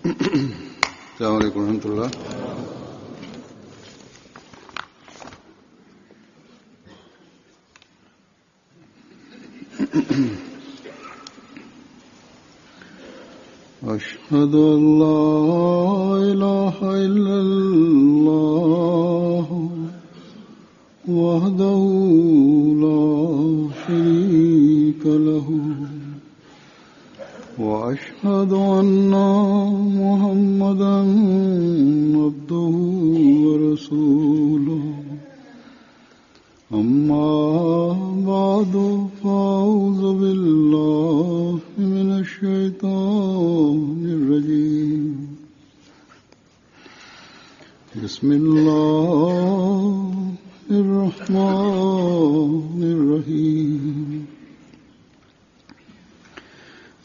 अस्सलामु अलैकुम रहमतुल्लाह। अशहदु अल्ला इलाहा इल्लल्लाह वहदहु ला शरीका लहु وأشهد أن محمدا عبده ورسوله أما بعد فأعوذ بالله من الشيطان الرجيم بسم الله الرحمن الرحيم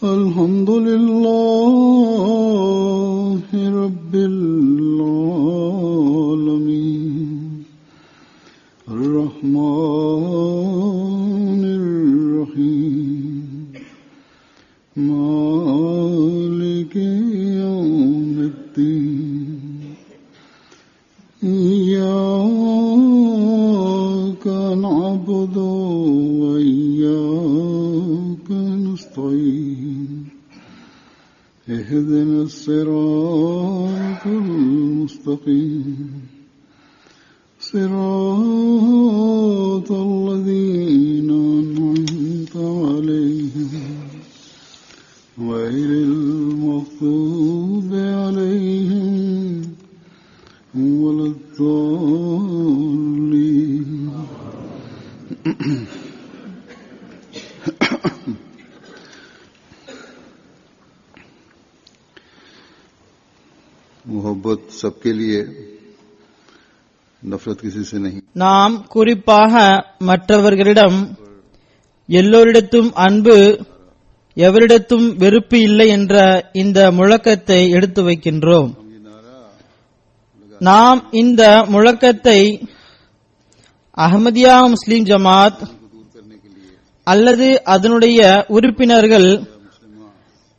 الحمد لله رب العالمين الرحمن الرحيم مالك يوم الدين إياك نعبد وإياك نستعين اهدنا الصراط المستقيم صراط الذين أنعمت عليهم غير المغضوب عليهم ولا الضالين. मोहब्बत सबके लिए, नफरत किसी से नहीं. நாம் குறிப்பாக மற்றவர்களிடம் எல்லோரிடத்தும் அன்பு, எவரிடத்தும் வெறுப்பு இல்லை என்ற இந்த முழக்கத்தை எடுத்து வைக்கின்றோம். நாம் இந்த முழக்கத்தை அஹ்மதியா முஸ்லிம் ஜமாத் அல்லது அதனுடைய உறுப்பினர்கள்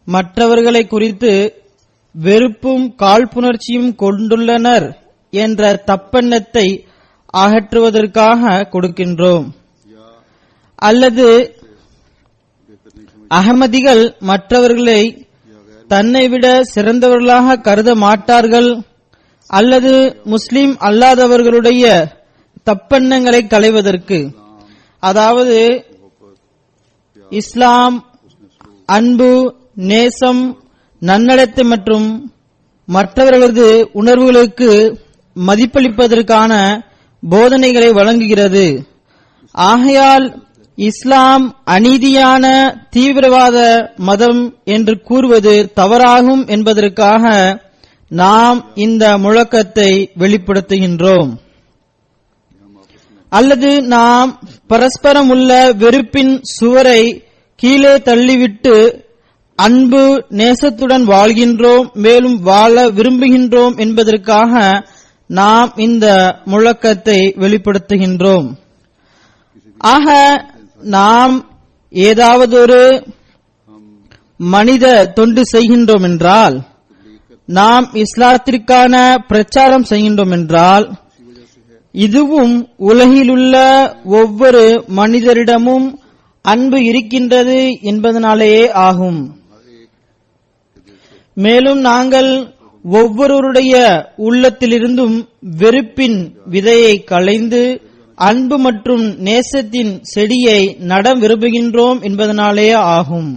மற்றவர்களை குறித்து வெறுப்பும் காழ்ப்புணர்ச்சியும் கொண்டுள்ளனர் என்ற தப்பெண்ணத்தை அகற்றுவதற்காக கொடுக்கின்றோம். அல்லது அகமதிகள் மற்றவர்களை தன்னை விட சிறந்தவர்களாக கருத மாட்டார்கள், அல்லது முஸ்லிம் அல்லாதவர்களுடைய தப்பெண்ணங்களை களைவதற்கு, அதாவது இஸ்லாம், அன்பு, நேசம், நன்னடத்தை மற்றும் மற்றவர்களது உணர்வுகளுக்கு மதிப்பளிப்பதற்கான போதனைகளை வழங்குகிறது. ஆகையால் இஸ்லாம் அநீதியான தீவிரவாத மதம் என்று கூறுவது தவறாகும் என்பதற்காக நாம் இந்த முழக்கத்தை வெளிப்படுத்துகின்றோம். அல்லது நாம் பரஸ்பரம் உள்ள வெறுப்பின் சுவரை கீழே தள்ளிவிட்டு அன்பு, நேசத்துடன் வாழ்கின்றோம், மேலும் வாழ விரும்புகின்றோம் என்பதற்காக நாம் இந்த முழக்கத்தை வெளிப்படுத்துகின்றோம். ஆக நாம் ஏதாவது ஒரு மனித தொண்டு செய்கின்றோம் என்றால், நாம் இஸ்லாத்திற்கான பிரச்சாரம் செய்கின்றோம் என்றால், இதுவும் உலகிலுள்ள ஒவ்வொரு மனிதரிடமும் அன்பு இருக்கின்றது என்பதனாலேயே ஆகும். மேலும் நாங்கள் ஒவ்வொருவருடைய உள்ளத்திலிருந்தும் வெறுப்பின் விதையை களைந்து அன்பு மற்றும் நேசத்தின் செடியை நட விரும்புகின்றோம் என்பதனாலேயே ஆகும்.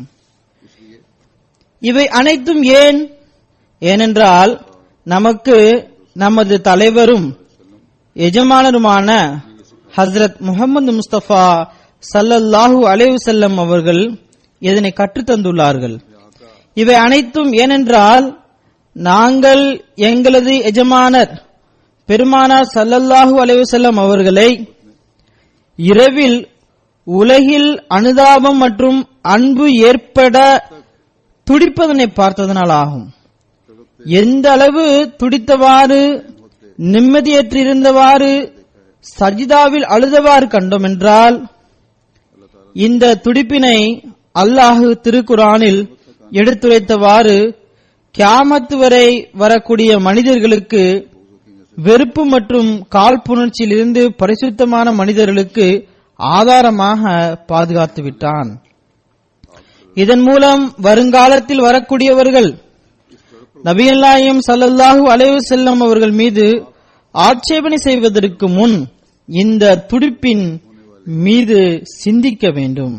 இவை அனைத்தும் ஏன்? ஏனென்றால் நமக்கு நமது தலைவரும் எஜமானருமான ஹஸ்ரத் முஹம்மது முஸ்தபா ஸல்லல்லாஹு அலைஹி வஸல்லம் அவர்கள் இதனை கற்றுத்தந்துள்ளார்கள். இவை அனைத்தும் ஏனென்றால் நாங்கள் எங்களது எஜமானர் பெருமானார் ஸல்லல்லாஹு அலைஹி வஸல்லம் அவர்களை இரவில் உலகில் அனுதாபம் மற்றும் அன்பு ஏற்பட துடிப்பதனை பார்த்ததனால் ஆகும். எந்த அளவு துடித்தவாறு, நிம்மதியற்றிருந்தவாறு, சஜிதாவில் அழுதவாறு கண்டோம் என்றால், இந்த துடிப்பினை அல்லாஹ் திருக்குரானில் எடுத்துரைத்தவாறு கியாமத் வரை வரக்கூடிய மனிதர்களுக்கு வெறுப்பு மற்றும் காழ்ப்புணர்ச்சியிலிருந்து பரிசுத்தமான மனிதர்களுக்கு ஆதாரமாக பாதுகாத்து விட்டான். இதன் மூலம் வருங்காலத்தில் வரக்கூடியவர்கள் நபிகள் நாயகம் ஸல்லல்லாஹு அலைஹி வஸல்லம் அவர்கள் மீது ஆட்சேபனை செய்வதற்கு முன் இந்த துடிப்பின் மீது சிந்திக்க வேண்டும்.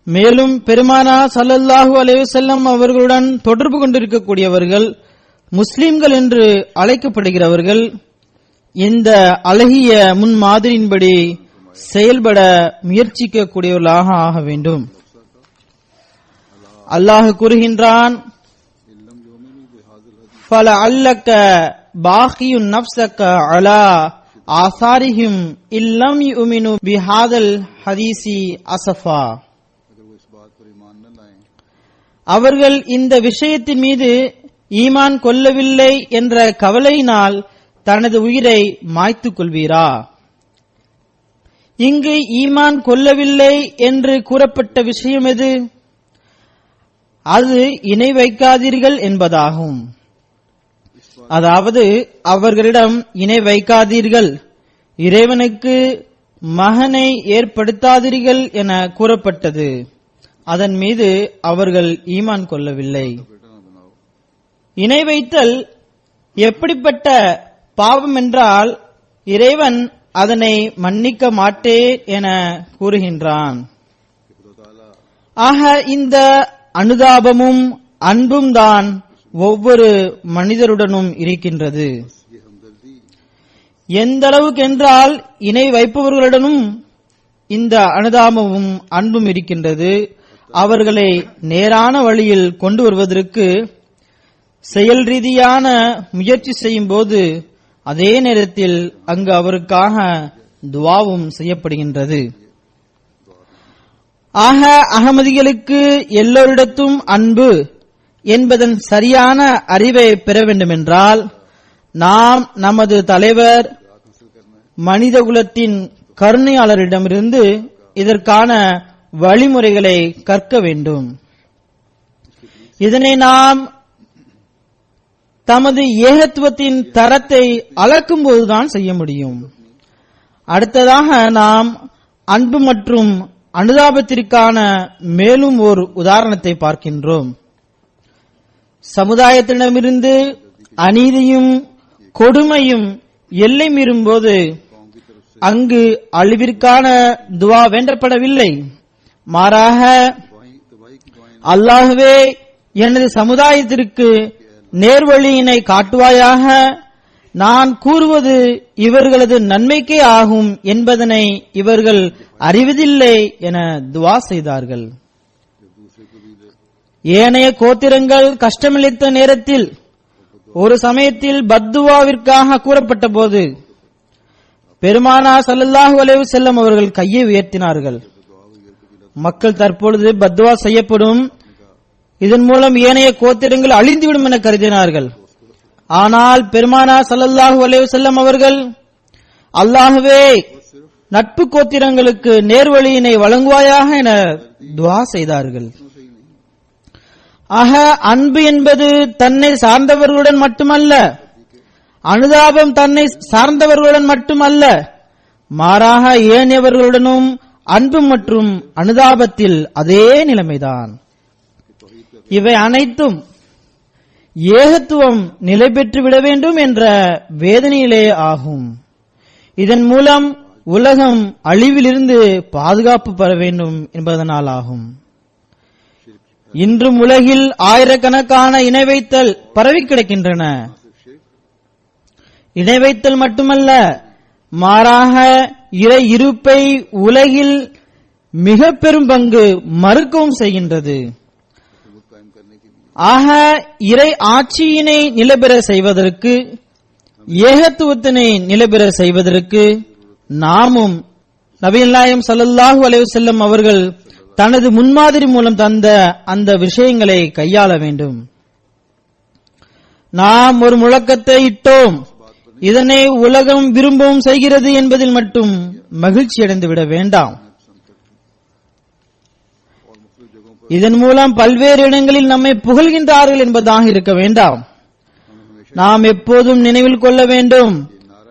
மேலும் பெருமானா ஸல்லல்லாஹு அலைஹி வஸல்லம் அவர்களுடன் தொடர்பு கொண்டிருக்கக்கூடியவர்கள் முஸ்லிம்கள் என்று அழைக்கப்படுகிறவர்கள் இந்த அழகிய முன்மாதிரியின்படி செயல்பட முயற்சிக்கக்கூடியவர்களாக ஆக வேண்டும். அல்லாஹ் கூறுகின்றான், فَلَعَلَّكَ بَاخِعٌ نَفْسَكَ عَلَى آثَارِهِمْ إِن لَّمْ يُؤْمِنُوا بِهَذَا الْحَدِيثِ أَسَفًا. அவர்கள் இந்த விஷயத்தின் மீது ஈமான் கொள்ளவில்லை என்ற கவலையினால் தனது உயிரை மாய்த்துக் கொள்வீரா? இங்கு ஈமான் கொள்ளவில்லை என்று கூறப்பட்ட விஷயம் எது? அது இணை வைக்காதீர்கள் என்பதாகும். அதாவது அவர்களிடம் இணை வைக்காதீர்கள், இறைவனுக்கு மகனை ஏற்படுத்தாதீர்கள் என கூறப்பட்டது. அதன் மீது அவர்கள் ஈமான் கொள்ளவில்லை. இணை வைத்தல் எப்படிப்பட்ட பாவம் என்றால் இறைவன் அதனை மன்னிக்க மாட்டேன் என கூறுகின்றான். ஆக இந்த அனுதாபமும் அன்பும் தான் ஒவ்வொரு மனிதருடனும் இருக்கின்றது. எந்த அளவுக்கு என்றால் இணை வைப்பவர்களுடனும் இந்த அனுதாபமும் அன்பும் இருக்கின்றது. அவர்களை நேரான வழியில் கொண்டு வருவதற்கு செயல் ரீதியான முயற்சி செய்யும் போது அதே நேரத்தில் அங்கு அவருக்காக துவாவும் செய்யப்படுகின்றது. ஆக அகமதிகளுக்கு எல்லோரிடத்தும் அன்பு என்பதன் சரியான அறிவை பெற வேண்டுமென்றால் நாம் நமது தலைவர் மனிதகுலத்தின் கருணையாளரிடமிருந்து இதற்கான வழிமுறைகளை கற்க வேண்டும். இதனை நாம் தமது ஏகத்துவத்தின் தரத்தை அளக்கும் போதுதான் செய்ய முடியும். அடுத்ததாக நாம் அன்பு மற்றும் அனுதாபத்திற்கான மேலும் ஒரு உதாரணத்தை பார்க்கின்றோம். சமுதாயத்திடமிருந்து அநீதியும் கொடுமையும் எல்லை மீறும் போது அங்கு அழிவிற்கான துவா வேண்டப்படவில்லை. மாறாக அல்லாஹ்வே எனது சமுதாயத்திற்கு நேர்வழியினை காட்டுவாயாக, நான் கூறுவது இவர்களது நன்மைக்கே ஆகும் என்பதனை இவர்கள் அறிவதில்லை என துவா செய்தார்கள். ஏனைய கோத்திரங்கள் கஷ்டமளித்த நேரத்தில் ஒரு சமயத்தில் பத்துவாவிற்காக கூறப்பட்ட போது பெருமானா ஸல்லல்லாஹு அலைஹி வஸல்லம் அவர்கள் கையை உயர்த்தினார்கள். மக்கள் தற்பொழுது பத்துவா செய்யப்படும், இதன் மூலம் ஏனைய கோத்திரங்கள் அழிந்துவிடும் என கருதினார்கள். ஆனால் பெருமானா ஸல்லல்லாஹு அலைஹி வஸல்லம் அவர்கள் அல்லாஹ்வே நட்பு கோத்திரங்களுக்கு நேர்வழியினை வழங்குவாயாக என துஆ செய்தார்கள். ஆக அன்பு என்பது தன்னை சார்ந்தவர்களுடன் மட்டுமல்ல, அனுதாபம் தன்னை சார்ந்தவர்களுடன் மட்டுமல்ல, மாறாக ஏனையவர்களுடனும் அன்பு மற்றும் அனுதாபத்தில் அதே நிலைமைதான். இவை அனைத்தும் ஏகத்துவம் நிலை பெற்றுவிட வேண்டும் என்ற வேதனையிலே ஆகும். இதன் மூலம் உலகம் அழிவிலிருந்து பாதுகாப்பு பெற வேண்டும் என்பதனால் ஆகும். இன்றும் உலகில் ஆயிரக்கணக்கான இணை வைத்தல் பரவி கிடக்கின்றன. இணை வைத்தல் மட்டுமல்ல, மாறாக இறை இருப்பை உலகில் மிக பெரும் பங்கு மறுக்கவும் செய்கின்றது. ஆக இறை ஆட்சியினை நிலைபெற செய்வதற்கு, ஏகத்துவத்தினை நிலைபெற செய்வதற்கு நாமும் நபிகள் நாயகம் ஸல்லல்லாஹு அலைஹி வஸல்லம் அவர்கள் தனது முன்மாதிரி மூலம் தந்த அந்த விஷயங்களை கையாள வேண்டும். நாம் ஒரு முழக்கத்தை இட்டோம், இதனை உலகம் விரும்பவும் செய்கிறது என்பதில் மட்டும் மகிழ்ச்சி அடைந்து விட வேண்டாம். இதன் மூலம் பல்வேறு இடங்களில் நம்மை புகழ்கின்றார்கள் என்பதாக இருக்க வேண்டாம். நாம் எப்போதும் நினைவில் கொள்ள வேண்டும்,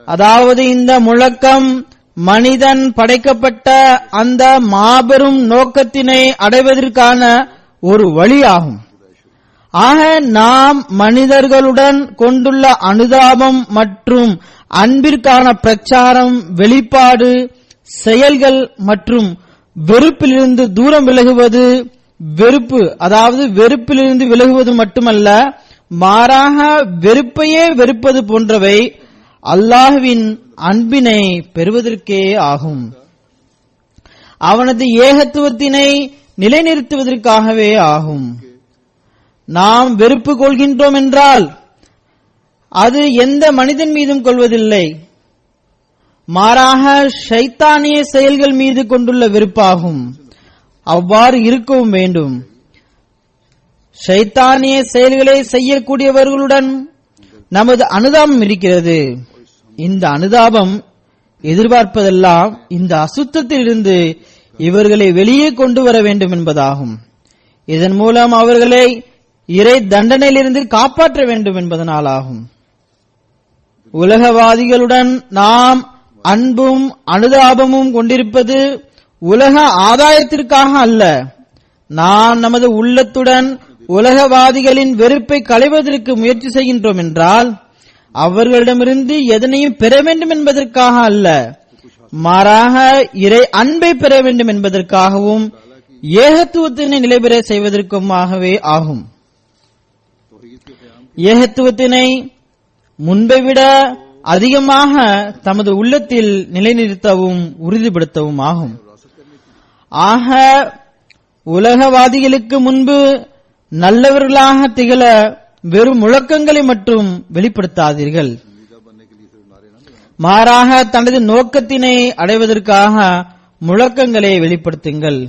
அதாவது இந்த முழக்கம் மனிதன் படைக்கப்பட்ட அந்த மாபெரும் நோக்கத்தினை அடைவதற்கான ஒரு வழியாகும். ஆக நாம் மனிதர்களுடன் கொண்டுள்ள அனுதாபம் மற்றும் அன்பிற்கான பிரச்சாரம், வெளிப்பாடு, செயல்கள் மற்றும் வெறுப்பிலிருந்து தூரம் விலகுவது, அதாவது வெறுப்பிலிருந்து விலகுவது மட்டுமல்ல, மாறாக வெறுப்பையே வெறுப்பது போன்றவை அல்லாஹ்வின் அன்பினை பெறுவதற்கே ஆகும். அவனது ஏகத்துவத்தினை நிலைநிறுத்துவதற்காகவே ஆகும். நாம் வெறுப்பு கொள்கின்றோம் என்றால் அது எந்த மனிதன் மீதும் கொள்வதில்லை, மாறாக ஷைத்தானிய செயல்கள் மீது கொண்டுள்ள வெறுப்பாகும். அவ்வாறு இருக்கவும் வேண்டும். ஷைத்தானிய செயல்களை செய்யக்கூடியவர்களுடன் நமது அனுதாபம் இருக்கிறது. இந்த அனுதாபம் எதிர்பார்ப்பதெல்லாம் இந்த அசுத்தத்தில் இருந்து இவர்களை வெளியே கொண்டு வர வேண்டும் என்பதாகும். இதன் மூலம் அவர்களை இறை தண்டனையிலிருந்து காப்பாற்ற வேண்டும் என்பதனாலாகும். உலகவாதிகளுடன் நாம் அன்பும் அனுதாபமும் கொண்டிருப்பது உலக ஆதாயத்திற்காக அல்ல. நாம் நமது உள்ளத்துடன் உலகவாதிகளின் வெறுப்பை களைவதற்கு முயற்சி செய்கின்றோம் என்றால் அவர்களிடமிருந்து எதனையும் பெற வேண்டும் என்பதற்காக அல்ல, மாறாக இறை அன்பை பெற வேண்டும் என்பதற்காகவும் ஏகத்துவத்தினை நிலைபெற செய்வதற்குமாகவே ஆகும். ஏகத்துவத்தினை முன்பை விட அதிகமாக தமது உள்ளத்தில் நிலைநிறுத்தவும் உறுதிப்படுத்தவும் ஆகும். ஆக உலகவாதிகளுக்கு முன்பு நல்லவர்களாக திகழ வெறும் முழக்கங்களை மட்டும் வெளிப்படுத்தாதீர்கள், மாறாக தனது நோக்கத்தினை அடைவதற்காக முழக்கங்களை வெளிப்படுத்துங்கள்.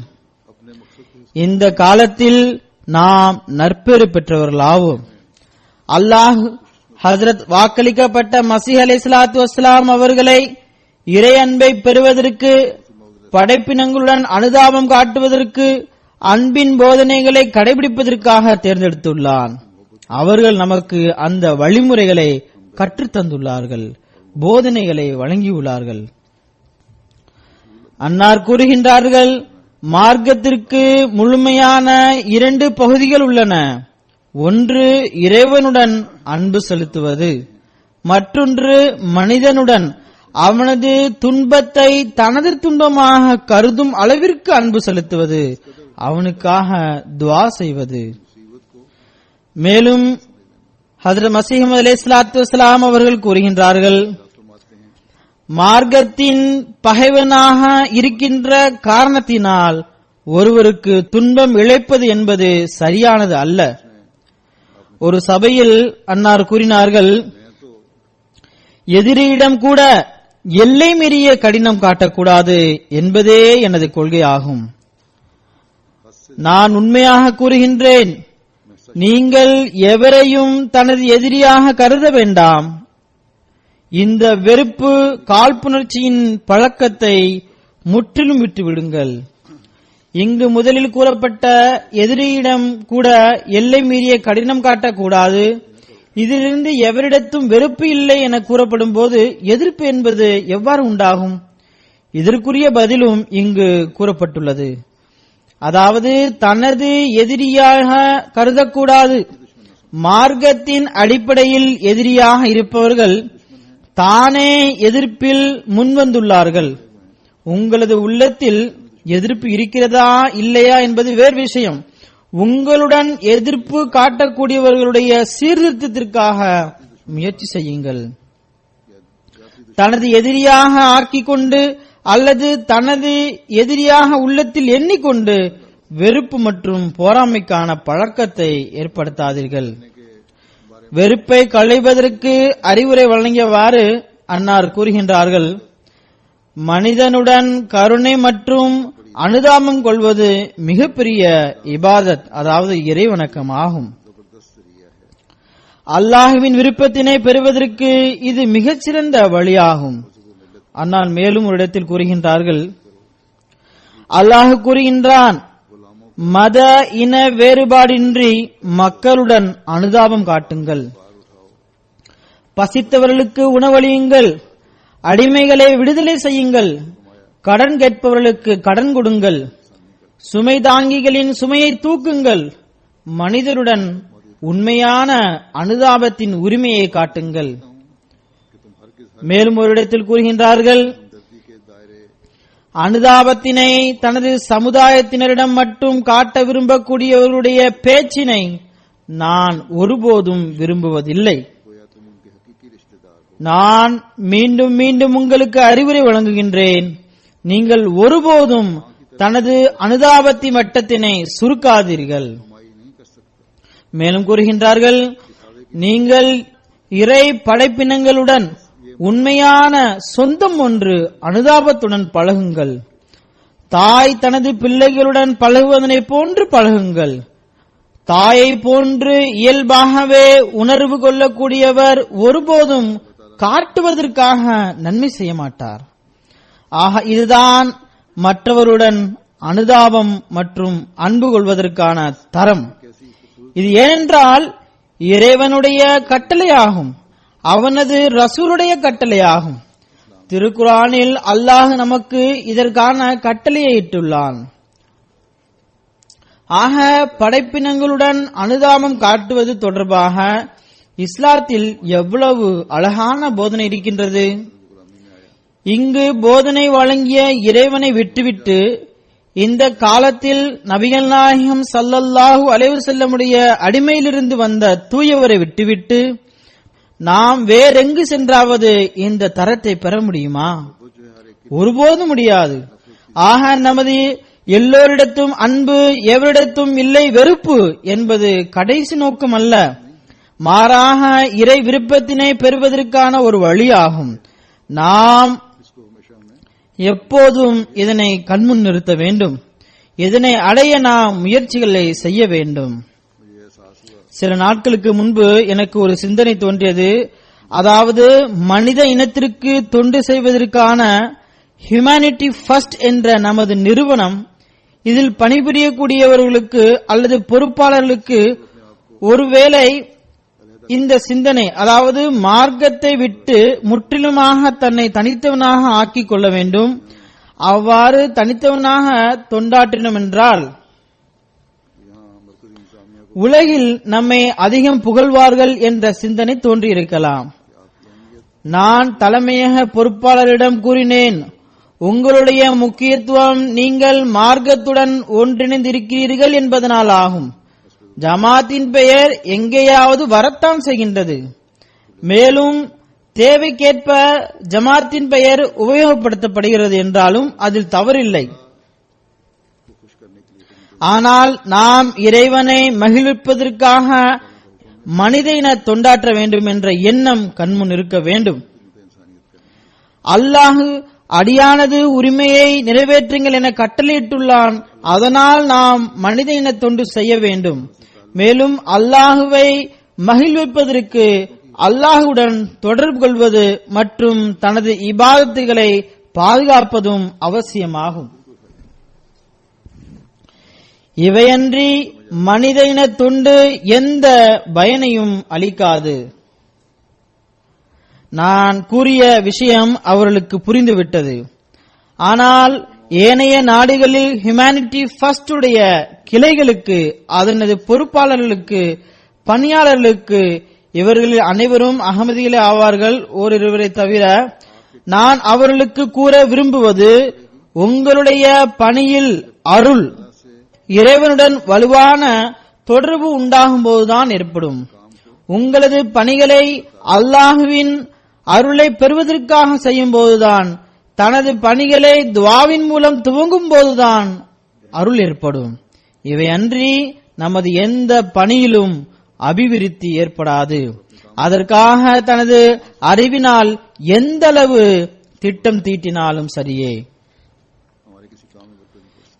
இந்த காலத்தில் நாம் நற்பெறு பெற்றவர்களாவோம். அல்லாஹ் ஹஜ்ரத் வாக்களிக்கப்பட்ட மசீஹ் அலைஹிஸ்ஸலாத்து வஸ்ஸலாம் அவர்களை இறை அன்பை பெறுவதற்கு, படைப்பினங்களுடன் அனுதாபம் காட்டுவதற்கு, அன்பின் போதனைகளை கடைபிடிப்பதற்காக தேர்ந்தெடுத்துள்ளான். அவர்கள் நமக்கு அந்த வழிமுறைகளை கற்றுத்தந்துள்ளார்கள், போதனைகளை வழங்கியுள்ளார்கள். அன்னார் கூறுகின்றார்கள், மார்க்கத்திற்கு முழுமையான 2 பகுதிகள் உள்ளன. ஒன்று இறைவனுடன் அன்பு செலுத்துவது, மற்றொன்று மனிதனுடன் அவனது துன்பத்தை தனது துன்பமாக கருதும் அளவிற்கு அன்பு செலுத்துவது, அவனுக்காக துஆ செய்வது. மேலும் ஹஜ்ரத் மஸீஹ் மவ்ஊத் அலைஹிஸ்ஸலாத்து வஸ்ஸலாம் அவர்கள் கூறுகின்றார்கள், மார்க்கத்தின் பகைவனாக இருக்கின்ற காரணத்தினால் ஒருவருக்கு துன்பம் இழைப்பது என்பது சரியானது அல்ல. ஒரு சபையில் அன்னார் கூறினார்கள், எதிரியிடம் கூட எல்லை மீறிய கடினம் காட்டக்கூடாது என்பதே எனது கொள்கையாகும். நான் உண்மையாக கூறுகின்றேன், நீங்கள் எவரையும் தனது எதிரியாக கருத வேண்டாம். இந்த வெறுப்பு காழ்ப்புணர்ச்சியின் பழக்கத்தை முற்றிலும் விட்டுவிடுங்கள். இங்கு முதலில் கூறப்பட்ட எதிரியிடம் கூட எல்லை மீறிய கடினம் காட்டக்கூடாது, இதிலிருந்து எவரிடத்தும் வெறுப்பு இல்லை என கூறப்படும் போது எதிர்ப்பு என்பது எவ்வாறு உண்டாகும்? இதற்குரிய பதிலும் இங்கு கூறப்பட்டுள்ளது. அதாவது தனது எதிரியாக கருதக்கூடாது. மார்க்கத்தின் அடிப்படையில் எதிரியாக இருப்பவர்கள் தானே எதிர்ப்பில் முன்வந்துள்ளார்கள். உங்களது உள்ளத்தில் எதிர்ப்பு இருக்கிறதா இல்லையா என்பது வேறு விஷயம். உங்களுடன் எதிர்ப்பு காட்டக்கூடியவர்களுடைய சீர்திருத்தத்திற்காக முயற்சி செய்யுங்கள். தனது எதிரியாக ஆக்கிக் கொண்டு அல்லது தனது எதிரியாக உள்ளத்தில் எண்ணிக்கொண்டு வெறுப்பு மற்றும் போராமைக்கான பழக்கத்தை ஏற்படுத்தாதீர்கள். வெறுப்பை களைவதற்கு அறிவுரை வழங்கியவாறு அன்னார் கூறுகின்றார்கள், மனிதனுடன் கருணை மற்றும் அனுதாபம் கொள்வது மிகப்பெரிய இபாதத், அதாவது இறைவணக்கம் ஆகும். அல்லாஹ்வின் விருப்பத்தினை பெறுவதற்கு இது மிகச்சிறந்த வழியாகும். அன்னார் மேலும் ஒரு இடத்தில் கூறுகின்றார்கள், அல்லாஹ் கூறுகின்றான், மத இன வேறுபாடின்றி மக்களுடன் அனுதாபம் காட்டுங்கள். பசித்தவர்களுக்கு உணவளியுங்கள். அடிமைகளை விடுதலை செய்யுங்கள். கடன் கேட்பவர்களுக்கு கடன் கொடுங்கள். சுமை தாங்கிகளின் சுமையை தூக்குங்கள். மனிதருடன் உண்மையான அனுதாபத்தின் உரிமையை காட்டுங்கள். மேலும் ஒரு இடத்தில் கூறுகின்றார்கள், அனுதாபத்தினை தனது சமுதாயத்தினரிடம் மட்டும் காட்ட விரும்பக்கூடியவர்களுடைய பேச்சினை நான் ஒருபோதும் விரும்புவதில்லை. நான் மீண்டும் மீண்டும் உங்களுக்கு அறிவுரை வழங்குகின்றேன், நீங்கள் ஒருபோதும் தனது அனுதாபத்தின் மட்டத்தினை சுருக்காதீர்கள். மேலும் கூறுகின்றார்கள், நீங்கள் இறை படைப்பினங்களுடன் உண்மையான சொந்தம் ஒன்று அனுதாபத்துடன் பழகுங்கள். தாய் தனது பிள்ளைகளுடன் பழகுவதனை போன்று பழகுங்கள். தாயை போன்று இயல்பாகவே உணர்வு கொள்ளக்கூடியவர் ஒருபோதும் காட்டுவதற்காக நன்மை செய்ய மாட்டார். ஆக இதுதான் மற்றவருடன் அனுதாபம் மற்றும் அன்பு கொள்வதற்கான தரம். இது ஏனென்றால் இறைவனுடைய கட்டளையாகும், அவனது ரசூலுடைய கட்டளையாகும். திருக்குரானில் அல்லாஹ் நமக்கு இதற்கான கட்டளையை இட்டுள்ளான். ஆக படைப்பினங்களுடன் அனுதாபம் காட்டுவது தொடர்பாக இஸ்லாத்தில் எவ்வளவு அழகான போதனை இருக்கின்றது. இங்கு போதனை வழங்கிய இறைவனை விட்டுவிட்டு இந்த காலத்தில் நபிகள் நாயகம் ஸல்லல்லாஹு அலைஹி வஸல்லமுடைய அடிமையிலிருந்து வந்த தூயவரை விட்டுவிட்டு நாம் வேறெங்கு சென்றாவது இந்த தரத்தை பெற முடியுமா? ஒருபோதும் முடியாது. ஆக நமது எல்லோரிடத்தும் அன்பு, எவரிடத்தும் இல்லை வெறுப்பு என்பது கடைசி நோக்கம் அல்ல, மாறாக இறை விருப்பத்தினை பெறுவதற்கான ஒரு வழியாகும். நாம் எப்போதும் இதனை கண்முன் நிறுத்த வேண்டும். இதனை அடைய நாம் முயற்சிகளை செய்ய வேண்டும். சில நாட்களுக்கு முன்பு எனக்கு ஒரு சிந்தனை தோன்றியது. அதாவது மனித இனத்திற்கு தொண்டு செய்வதற்கான ஹியூமனிட்டி ஃபர்ஸ்ட் என்ற நமது நிறுவனம் இதில் பணிபுரியக்கூடியவர்களுக்கு அல்லது பொறுப்பாளர்களுக்கு ஒருவேளை இந்த சிந்தனை, அதாவது மார்க்கத்தை விட்டு முற்றிலுமாக தன்னை தனித்தவனாக ஆக்கிக் கொள்ள வேண்டும், அவ்வாறு தனித்தவனாக தொண்டாற்றினோம் என்றால் உலகில் நம்மை அதிகம் புகழ்வார்கள் என்ற சிந்தனை தோன்றியிருக்கலாம். நான் தலைமையக பொறுப்பாளரிடம் கூறினேன், உங்களுடைய முக்கியத்துவம் நீங்கள் மார்க்கத்துடன் ஒன்றிணைந்திருக்கிறீர்கள் என்பதனால் ஆகும். ஜமாத்தின் பெயர் எங்கேயாவது வரத்தான் செய்கின்றது. மேலும் தேவைக்கேற்ப ஜமாத்தின் பெயர் உபயோகப்படுத்தப்படுகிறது என்றாலும் அதில் தவறில்லை. ஆனால் நாம் இறைவனை மகிழ்விப்பதற்காக மனித இன தொண்டாற்ற வேண்டும் என்ற எண்ணம் கண்முன் இருக்க வேண்டும். அல்லாஹ் அடியானது உரிமையை நிறைவேற்றுங்கள் என கட்டளையிட்டுள்ளான். அதனால் நாம் மனித இன தொண்டு செய்ய வேண்டும். மேலும் அல்லாஹுவை மகிழ்விப்பதற்கு அல்லாஹுடன் தொடர்பு கொள்வது மற்றும் தனது இபாதத்துகளை பாதுகாப்பதும் அவசியமாகும். இவையன்றி மனித இன தொண்டு எந்த பயனையும் அளிக்காது. நான் கூறிய விஷயம் அவர்களுக்கு புரிந்துவிட்டது. ஆனால் ஏனைய நாடுகளில் ஹியூமனிட்டி ஃபர்ஸ்ட் உடைய கிளைகளுக்கு, அதனது பொறுப்பாளர்களுக்கு, பணியாளர்களுக்கு, இவர்களில் அனைவரும் அகமதிகளே ஆவார்கள் ஓரிருவரை தவிர, நான் அவர்களுக்கு கூற விரும்புவது, உங்களுடைய பணியில் அருள், இறைவனுடன் வலுவான தொடர்பு உண்டாகும் போதுதான் ஏற்படும். உங்களது பணிகளை அல்லாஹுவின் அருளை பெறுவதற்காக செய்யும் போதுதான், தனது பணிகளை துஆவின் மூலம் துவங்கும் போதுதான் அருள் ஏற்படும். இவையன்றி நமது எந்த பணியிலும் அபிவிருத்தி ஏற்படாது. அதற்காக தனது அறிவினால் எந்த அளவு திட்டம் தீட்டினாலும் சரியே.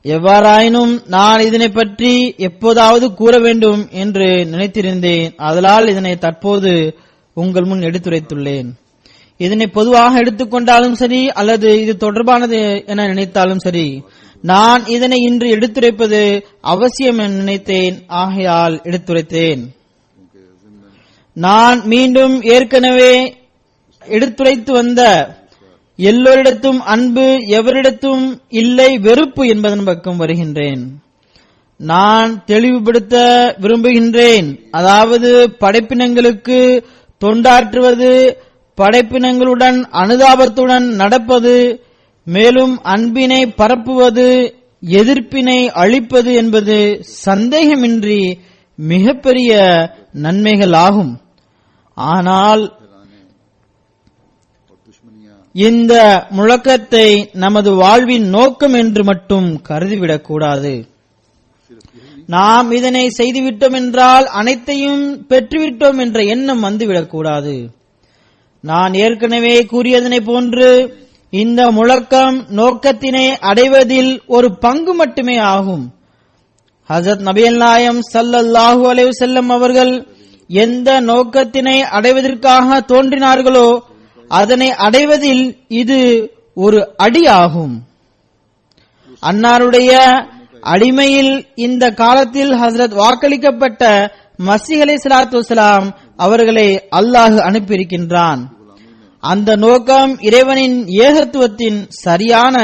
எவ்வாறாயினும் நான் இதனை பற்றி எப்போதாவது கூற வேண்டும் என்று நினைத்திருந்தேன். அதனால் இதனை தற்போது உங்கள் முன் எடுத்துரைத்துள்ளேன். இதனை பொதுவாக எடுத்துக்கொண்டாலும் சரி அல்லது இது தொடர்பானது என நினைத்தாலும் சரி, நான் இதனை இன்று எடுத்துரைப்பது அவசியம் என நினைத்தேன், ஆகையால் எடுத்துரைத்தேன். நான் மீண்டும் ஏற்கனவே எடுத்துரைத்து வந்த எல்லோரிடத்தும் அன்பு, எவரிடத்தும் இல்லை வெறுப்பு என்பதன் பக்கம் வருகின்றேன். நான் தெளிவுபடுத்த விரும்புகின்றேன். அதாவது படைப்பினங்களுக்கு தொண்டாற்றுவது, படைப்பினங்களுடன் அனுதாபத்துடன் நடப்பது, மேலும் அன்பினை பரப்புவது, எதிர்ப்பினை அழிப்பது என்பது சந்தேகமின்றி மிகப்பெரிய நன்மைகள் ஆகும். ஆனால் இந்த முழக்கத்தை நமது வாழ்வின் நோக்கம் என்று மட்டும் கருதிவிடக் கூடாது. நாம் இதனை செய்துவிட்டோம் என்றால் அனைத்தையும் பெற்றுவிட்டோம் என்ற எண்ணம் வந்துவிடக் கூடாது. நான் ஏற்கனவே கூறியதனை போன்று இந்த முழக்கம் நோக்கத்தினை அடைவதில் ஒரு பங்கு மட்டுமே ஆகும். ஹஜரத் நபிகள் நாயகம் ஸல்லல்லாஹு அலைஹி வஸல்லம் அவர்கள் எந்த நோக்கத்தினை அடைவதற்காக தோன்றினார்களோ அதனை அடைவதில் இது ஒரு அடி ஆகும். அன்னாருடைய அடிமையில் இந்த காலத்தில் ஹசரத் வாக்களிக்கப்பட்ட மஸீஹ் அலைஹிஸ்ஸலாத்து வஸ்ஸலாம் அவர்களை அல்லாஹ் அனுப்பியிருக்கின்றான். அந்த நோக்கம் இறைவனின் ஏகத்துவத்தின் சரியான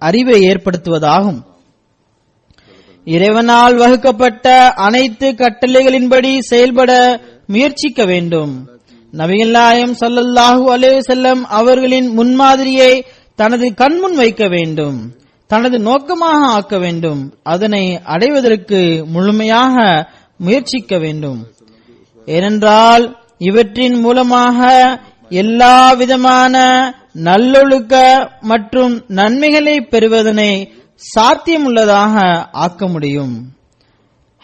அறிவை ஏற்படுத்துவதாகும். இறைவனால் வகுக்கப்பட்ட அனைத்து கட்டளைகளின்படி செயல்பட முயற்சிக்க வேண்டும். நபிகள் நாயகம் ஸல்லல்லாஹு அலைஹி வஸல்லம் அவர்களின் முன்மாதிரியை தனது கண்முன் வைக்க வேண்டும், தனது நோக்கமாக ஆக்க வேண்டும். அதனை அடைவதற்கு முழுமையாக முயற்சிக்க வேண்டும். ஏனென்றால் இவற்றின் மூலமாக எல்லா விதமான நல்லொழுக்க மற்றும் நன்மைகளை பெறுவதனை சாத்தியமுள்ளதாக ஆக்க முடியும்.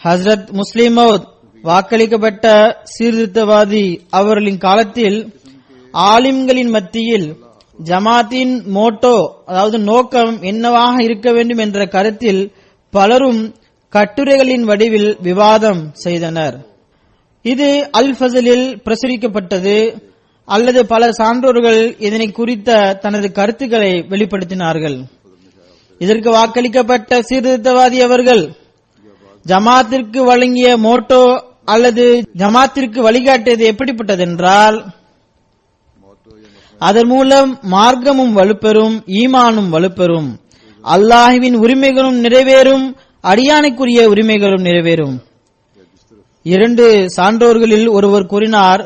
ஹஸ்ரத் முஸ்லிம் மௌத் வாக்களிக்கப்பட்ட சீர்திருத்தவாதி அவர்களின் காலத்தில் ஆலிம்களின் மத்தியில் ஜமாத்தின் மோட்டோ, அதாவது நோக்கம் என்னவாக இருக்க வேண்டும் என்ற கருத்தில் பலரும் கட்டுரைகளின் வடிவில் விவாதம் செய்தனர். இது அல் ஃபஸலில் பிரசுரிக்கப்பட்டது. அல்லது பல சான்றோர்கள் இதனை குறித்த தனது கருத்துக்களை வெளிப்படுத்தினார்கள். இதற்கு வாக்களிக்கப்பட்ட சீர்திருத்தவாதி அவர்கள் ஜமாத்திற்கு வழங்கிய மோட்டோ அல்லது ஜமாத்திற்கு வழிகாட்டியது எப்படிப்பட்டதென்றால், அதன் மூலம் மார்க்கமும் வலுப்பெறும், ஈமானும் வலுப்பெறும், அல்லாஹ்வின் உரிமைகளும் நிறைவேறும், அடியானுக்குரிய உரிமைகளும் நிறைவேறும். இரண்டு சான்றோர்களில் ஒருவர் கூறினார்,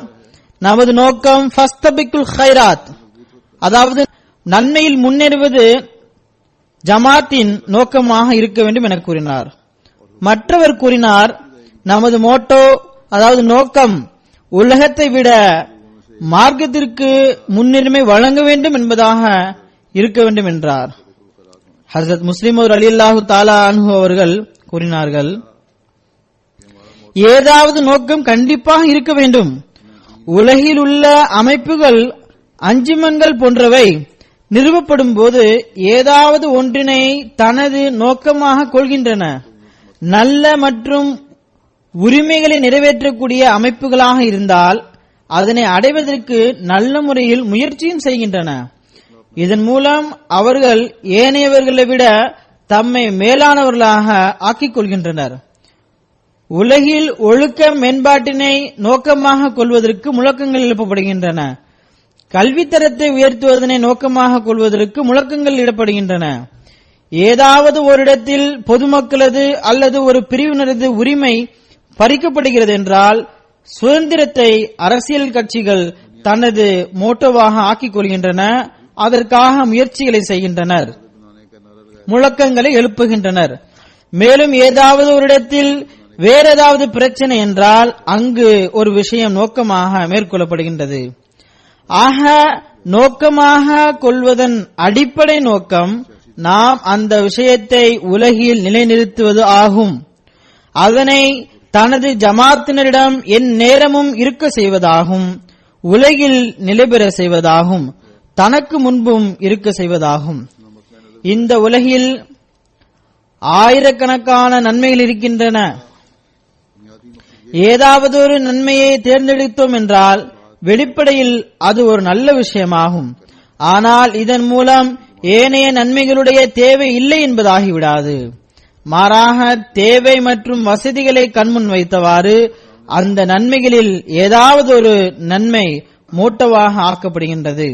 நமது நோக்கம் ஃபஸ்தபிக்குல் கைராத், அதாவது நன்மையில் முன்னேறுவது ஜமாத்தின் நோக்கமாக இருக்க வேண்டும் என கூறினார். மற்றவர் கூறினார், நமது மோட்டோ, அதாவது நோக்கம் உலகத்தை விட மார்க்கத்திற்கு முன்னுரிமை வழங்க வேண்டும் என்பதாக இருக்க வேண்டும் என்றார். ஹஜ்ரத் முஸ்லிம் ரலியல்லாஹு தஆலா அன்ஹு அவர்கள் கூறினார்கள், ஏதாவது நோக்கம் கண்டிப்பாக இருக்க வேண்டும். உலகில் உள்ள அமைப்புகள், அஞ்சுமன்கள் போன்றவை நிறுவப்படும் போது ஏதாவது ஒன்றினை தனது நோக்கமாக கொள்கின்றன. நல்ல மற்றும் உரிமைகளை நிறைவேற்றக்கூடிய அமைப்புகளாக இருந்தால் அதனை அடைவதற்கு நல்ல முறையில் முயற்சியும் செய்கின்றன. இதன் மூலம் அவர்கள் ஏனையவர்களை விட தம்மை மேலானவர்களாக ஆக்கிக் கொள்கின்றனர். உலகில் ஒழுக்க மேம்பாட்டினை நோக்கமாக கொள்வதற்கு முழக்கங்கள் எழுப்பப்படுகின்றன. கல்வித்தரத்தை உயர்த்துவதனை நோக்கமாக கொள்வதற்கு முழக்கங்கள் இடப்படுகின்றன. ஏதாவது ஒரு இடத்தில் பொதுமக்களது அல்லது ஒரு பிரிவினரது உரிமை பறிக்கப்படுகிறது என்றால் சுதந்திரத்தை அரசியல் கட்சிகள் தனது மோட்டோவாக ஆக்கிக் கொள்கின்றன. அதற்காக முயற்சிகளை செய்கின்றனர், முழக்கங்களை எழுப்புகின்றனர். மேலும் ஏதாவது ஒரு இடத்தில் வேற ஏதாவது பிரச்சனை என்றால் அங்கு ஒரு விஷயம் நோக்கமாக மேற்கொள்ளப்படுகின்றது. ஆக நோக்கமாக கொள்வதன் அடிப்படை நோக்கம் நாம் அந்த விஷயத்தை உலகில் நிலைநிறுத்துவது ஆகும். அதனை தனது ஜமாத்தினரிடம் என் நேரமும் இருக்க செய்வதாகும், உலகில் நிலைபெற செய்வதாகும், தனக்கு முன்பும் இருக்க செய்வதாகும். இந்த உலகில் ஆயிரக்கணக்கான நன்மைகள் இருக்கின்றன. ஏதாவது ஒரு நன்மையை தேர்ந்தெடுத்தோம் என்றால் வெளிப்படையில் அது ஒரு நல்ல விஷயமாகும். ஆனால் இதன் மூலம் ஏனைய நன்மைகளுடைய தேவை இல்லை என்பதாகிவிடாது. மாறாக தேவை மற்றும் வசதிகளை கண்முன் வைத்தவாறு அந்த நன்மைகளில் ஏதாவது ஒரு நன்மை மோட்டவாக ஆக்கப்படுகின்றது.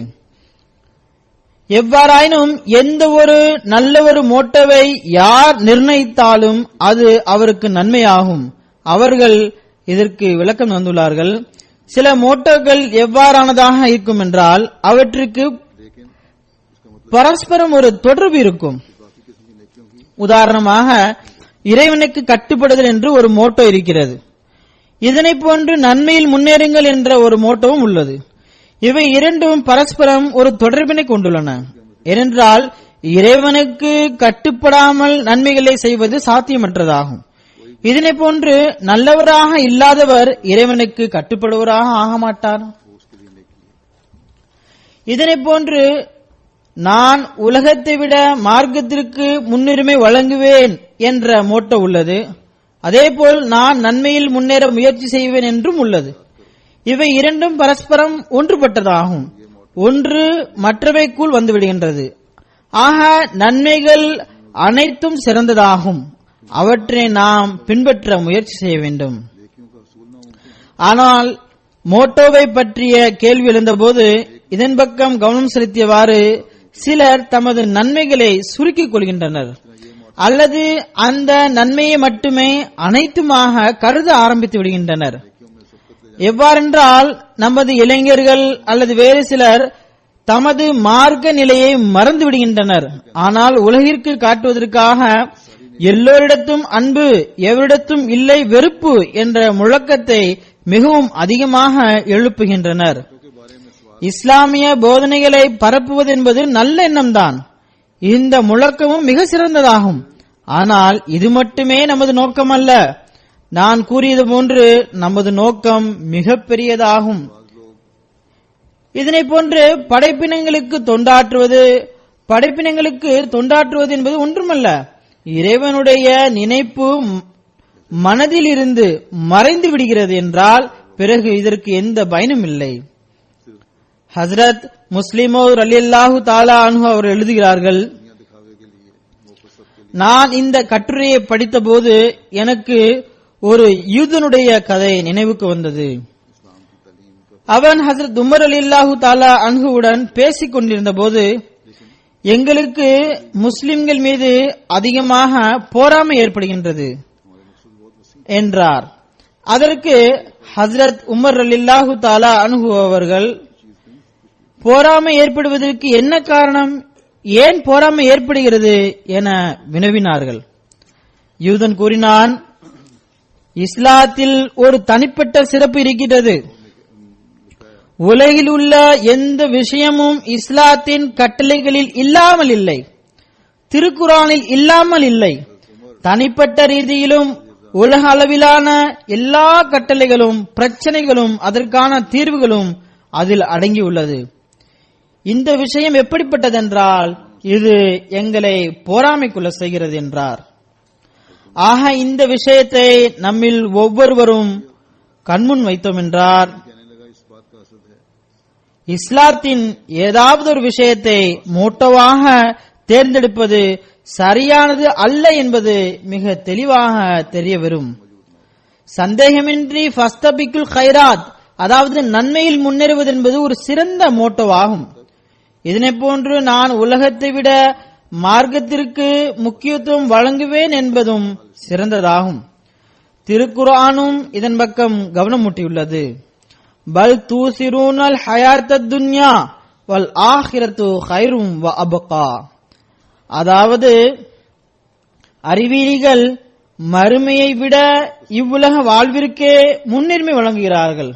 எவ்வாறாயினும் எந்த ஒரு நல்ல ஒரு மோட்டவை யார் நிர்ணயித்தாலும் அது அவருக்கு நன்மையாகும். அவர்கள் இதற்கு விளக்கம் தந்துள்ளார்கள். சில மோட்டோக்கள் எவ்வாறானதாக இருக்கும் என்றால் அவற்றுக்கு பரஸ்பரம் ஒரு தொடர்பு இருக்கும். உதாரணமாக இறைவனுக்கு கட்டுப்படுதல் என்று ஒரு மோட்டோ இருக்கிறது. இதனை போன்று நன்மையில் முன்னேறுங்கள் என்ற ஒரு மோட்டோவும் உள்ளது. இவை இரண்டும் பரஸ்பரம் ஒரு தொடர்பினை கொண்டுள்ளன. ஏனென்றால் இறைவனுக்கு கட்டுப்படாமல் நன்மைகளை செய்வது சாத்தியமற்றதாகும். இதனை போன்று நல்லவராக இல்லாதவர் இறைவனுக்கு கட்டுப்படுவராக ஆக மாட்டார். இதனை போன்று நான் உலகத்தை விட மார்க்கத்திற்கு முன்னுரிமை வழங்குவேன் என்ற மோட்டோ உள்ளது. அதேபோல் நான் நன்மையில் முன்னேற முயற்சி செய்வேன் என்றும் உள்ளது. இவை இரண்டும் பரஸ்பரம் ஒன்றுபட்டதாகும். ஒன்று மற்றவைக்குள் வந்துவிடுகின்றது. ஆக நன்மைகள் அனைத்தும் சிறந்ததாகும். அவற்றை நாம் பின்பற்ற முயற்சி செய்ய வேண்டும். ஆனால் மோட்டோவை பற்றிய கேள்வி எழுந்தபோது இதன் பக்கம் கவனம் செலுத்தியவாறு சிலர் தமது நன்மைகளை சுருக்கிக் கொள்கின்றனர் அல்லது அந்த நன்மையை மட்டுமே அனைத்துமாக கருத ஆரம்பித்து விடுகின்றனர். எவ்வாறென்றால் நமது இளைஞர்கள் அல்லது வேறு சிலர் தமது மார்க்க நிலையை மறந்து விடுகின்றனர். ஆனால் உலகிற்கு காட்டுவதற்காக எல்லோரிடத்தும் அன்பு, எவரிடத்தும் இல்லை வெறுப்பு என்ற முழக்கத்தை மிகவும் அதிகமாக எழுப்புகின்றனர். இஸ்லாமிய போதனைகளை பரப்புவது என்பது நல்ல எண்ணம்தான். இந்த முழக்கமும் மிக சிறந்ததாகும். ஆனால் இது மட்டுமே நமது நோக்கம் அல்ல. நான் கூறியது போன்று நமது நோக்கம் மிக பெரியதாகும். இதனை போன்று படைப்பினங்களுக்கு தொண்டாற்றுவது என்பது ஒன்றுமல்ல. இறைவனுடைய நினைப்பு மனதில் இருந்து மறைந்து விடுகிறது என்றால் பிறகு இதற்கு எந்த பயனும் இல்லை. ஹஸ்ரத் முஸ்லிமோர் ரலியல்லாஹு தஆலா அன்ஹு அவர் எழுதுகிறார்கள், நான் இந்த கட்டுரையை படித்த போது எனக்கு ஒரு யூதனுடைய கதை நினைவுக்கு வந்தது. அவன் ஹஸ்ரத் உமர் ரலியல்லாஹு தஆலா அன்ஹுவுடன் பேசிக் கொண்டிருந்த போது எங்களுக்கு முஸ்லிம்கள் மீது அதிகமாக போராமை ஏற்படுகின்றது என்றார். அதற்கு ஹஸ்ரத் உமர் ரலியல்லாஹு தஆலா அன்ஹு அவர்கள், போராமை ஏற்படுவதற்கு என்ன காரணம், ஏன் போராமை ஏற்படுகிறது என வினவினார்கள். யூதன் கூறினான், இஸ்லாத்தில் ஒரு தனிப்பட்ட சிறப்பு இருக்கிறது. உலகில் உள்ள எந்த விஷயமும் இஸ்லாத்தின் கட்டளைகளில் இல்லாமல் இல்லை, திருக்குரானில் இல்லாமல் இல்லை. தனிப்பட்ட ரீதியிலும் உலக அளவிலான எல்லா கட்டளைகளும் பிரச்சனைகளும் அதற்கான தீர்வுகளும் அதில் அடங்கியுள்ளது. இந்த விஷயம் எப்படிப்பட்டதென்றால் இது எங்களை போராமைக்குள்ள செய்கிறது என்றார். ஆக இந்த விஷயத்தை நம்மில் ஒவ்வொருவரும் கண்முன் வைத்தோம் என்றார் இஸ்லாத்தின் ஏதாவது ஒரு விஷயத்தை மோட்டோவாக தேர்ந்தெடுப்பது சரியானது அல்ல என்பது மிக தெளிவாக தெரிய வரும். சந்தேகமின்றி ஃபஸ்தபிக்குல் கைராத், அதாவது நன்மையில் முன்னேறுவது என்பது ஒரு சிறந்த மோட்டோவாகும். இதனை போன்று நான் உலகத்தை விட மார்க்கத்திற்கு முக்கியத்துவம் வழங்குவேன் என்பதும் சிறந்ததாகும். திருக்குர்ஆனும் இதன் பக்கம் கவனமூட்டியுள்ளது. பல் தூசிரூனல் ஹயாத்தத் துன்யா வல் ஆஹிரத்து கைரும் வ அபகா, அதாவது அறிவியலிகள் மறுமையை விட இவ்வுலக வாழ்விற்கே முன்னுரிமை வழங்குகிறார்கள்.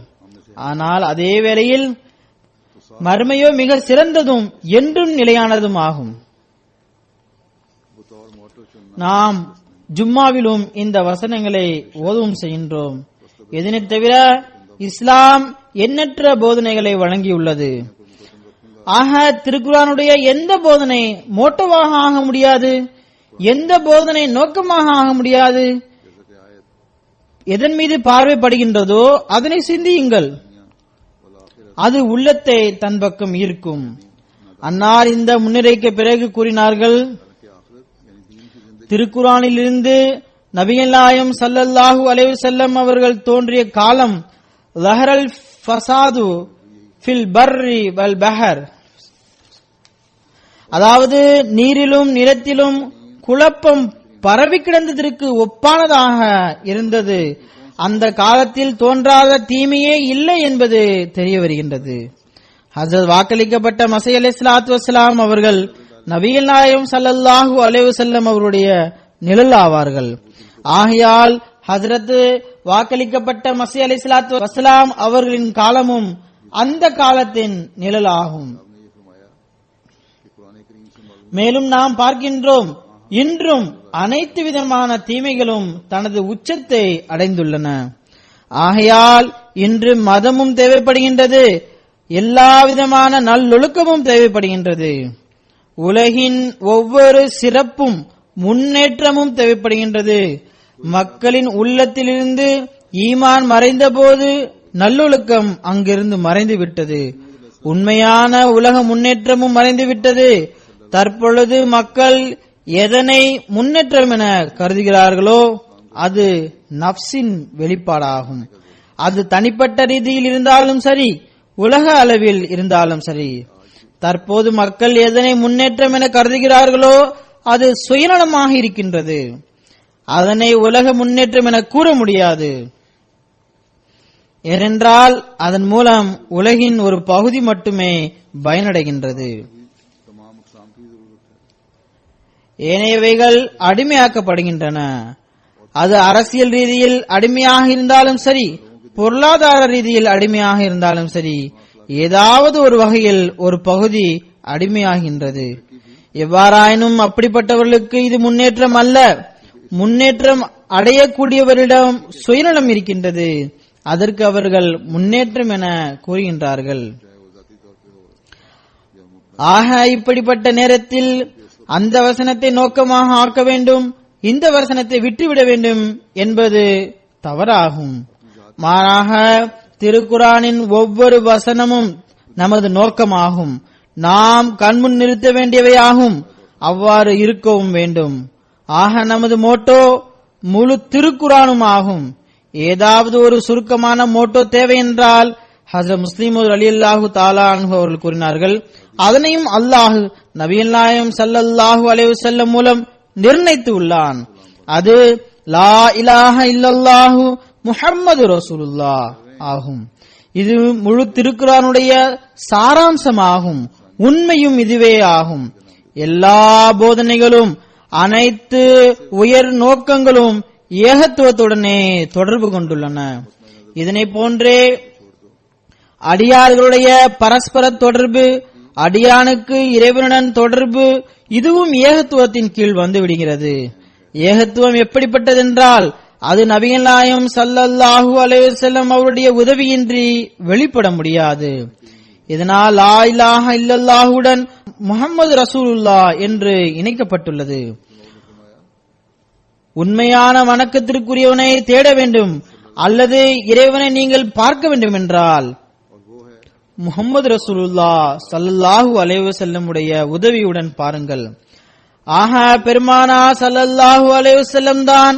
ஆனால் அதே வேளையில் மறுமையோ மிக சிறந்ததும் என்றும் நிலையானதும் ஆகும். நாம் ஜும்மாவிலும் இந்த வசனங்களை ஓதவும் செய்கின்றோம். இதனை தவிர இஸ்லாம் எண்ணற்ற போதனைகளை வழங்கியுள்ளது. ஆக திருக்குர்ஆனுடைய எந்த போதனை மோட்டோவாக ஆக முடியாது, எந்த போதனை நோக்கமாக ஆக முடியாது. எதன் மீது பார்வைப்படுகின்றதோ அதனை சிந்தியுங்கள், அது உள்ளத்தை தன் பக்கம் ஈர்க்கும். அன்னார் இந்த முன்னுரைக்கு பிறகு கூறினார்கள், திருக்குரானிலிருந்து நபிகள் நாயகம் ஸல்லல்லாஹு அலைஹி வஸல்லம் அவர்கள் தோன்றிய காலம் லஹரல் ஃபசாது ஃபில் பர்ரி வல் பஹர், அதாவது நீரிலும் நிலத்திலும் குழப்பம் பரவி கிடந்ததற்கு ஒப்பானதாக இருந்தது. அந்த காலத்தில் தோன்றாத தீமையே இல்லை என்பது தெரிய வருகின்றது. ஹஜ்ரத் வாக்களிக்கப்பட்ட மஸீஹ் அலைஹிஸ்ஸலாத்து வஸ்ஸலாம் அவர்கள் நபிகள் நாயகம் ஸல்லல்லாஹு அலைஹி வஸல்லம் அவருடைய நிழல் ஆவார்கள். ஆகையால் ஹஜ்ரத் வாக்களிக்கப்பட்ட மஸீஹ் அலைஹிஸ்ஸலாத்து வஸ்ஸலாம் அவர்களின் காலமும் அந்த காலத்தின் நிழல் ஆகும். மேலும் நாம் பார்க்கின்றோம், இன்றும் அனைத்து விதமான தீமைகளும் தனது உச்சத்தை அடைந்துள்ளன. ஆகையால் இன்று மதமும் தேவைப்படுகின்றது, எல்லா விதமான நல்லொழுக்கமும் தேவைப்படுகின்றது. உலகின் ஒவ்வொரு சிறப்பும் முன்னேற்றமும் தேவைப்படுகின்றது. மக்களின் உள்ளத்திலிருந்து ஈமான் மறைந்த போது நல்லொழுக்கம் அங்கிருந்து மறைந்து விட்டது. உண்மையான உலக முன்னேற்றமும் மறைந்து விட்டது. தற்பொழுது மக்கள் எதனை முன்னேற்றம் என கருதுகிறார்களோ அது நப்சின் வெளிப்பாடாகும். அது தனிப்பட்ட ரீதியில் இருந்தாலும் சரி, உலக அளவில் இருந்தாலும் சரி. தற்போது மக்கள் எதனை முன்னேற்றம் என கருதுகிறார்களோ அது சுயநலமாக இருக்கின்றது. அதனை உலக முன்னேற்றம் என கூற முடியாது. ஏனென்றால் அதன் மூலம் உலகின் ஒரு பகுதி மட்டுமே பயனடைகின்றது. ஏனையவைகள் அடிமையாக்கப்படுகின்றன. அது அரசியல் ரீதியில் அடிமையாக இருந்தாலும் சரி, பொருளாதார ரீதியில் அடிமையாக இருந்தாலும் சரி, ஏதாவது ஒரு வகையில் ஒரு பகுதி அடிமையாகின்றது. எவ்வாறாயினும் அப்படிப்பட்டவர்களுக்கு இது முன்னேற்றம் அல்ல. முன்னேற்றம் அடையக்கூடியவரிடம் சுயநலம் இருக்கின்றது. அதற்கு அவர்கள் முன்னேற்றம் என கூறுகின்றார்கள். ஆக இப்படிப்பட்ட நேரத்தில் அந்த வசனத்தை நோக்கமாக ஆக்க வேண்டும், இந்த வசனத்தை விட்டுவிட வேண்டும் என்பது தவறாகும். மாறாக திருக்குரானின் ஒவ்வொரு வசனமும் நமது நோக்கமாகும். நாம் கண்முன் நிறுத்த வேண்டியவையாகும். அவ்வாறு இருக்கவும் வேண்டும். ஆக நமது மோட்டோ முழு திருக்குரானும் ஆகும். ஏதாவது ஒரு சுருக்கமான மோட்டோ தேவை என்றால் ஹஜ்ரத் முஸ்லிம் ரலியல்லாஹு தஆலா அன்ஹு அவர்கள் கூறினார்கள், அதனையும் அல்லாஹ் நபிகள் நாயகம் ஸல்லல்லாஹு அலைஹி வஸல்லம் மூலம் நிர்ணயித்து உள்ளான். அது லா இலாஹ இல்லல்லாஹு முஹம்மது ரசூலுல்லாஹ் ஆகும். இது முழு திருக்குரானுடைய சாராம்சமாகும். உண்மையும் இதுவே ஆகும். எல்லா போதனைகளும் அனைத்து உயர் நோக்கங்களும் ஏகத்துவத்துடனே தொடர்பு கொண்டுள்ளன. இதனை போன்றே அடியார்களுடைய பரஸ்பர தொடர்பு, அடியானுக்கு இறைவனுடன் தொடர்பு, இதுவும் ஏகத்துவத்தின் கீழ் வந்து விடுகிறது. ஏகத்துவம் எப்படிப்பட்டதென்றால் அது நபிகள் நாயகம் ஸல்லல்லாஹு அலைஹி வஸல்லம் அவருடைய உதவியின்றி வெளிப்பட முடியாது. இதனால் லா இலாஹ இல்லல்லாஹுடன் முஹம்மது ரசூலுல்லாஹ் என்று இணைக்கப்பட்டுள்ளது. உண்மையான வணக்கத்திற்குரியவனை தேட வேண்டும் அல்லது இறைவனை நீங்கள் பார்க்க வேண்டும் என்றால் முஹம்மது ரசூலுல்லாஹ் ஸல்லல்லாஹு அலைஹி வஸல்லம் உடைய உதவியுடன் பாருங்கள். ஆக பெருமானா ஸல்லல்லாஹு அலைஹி வஸல்லம் தான்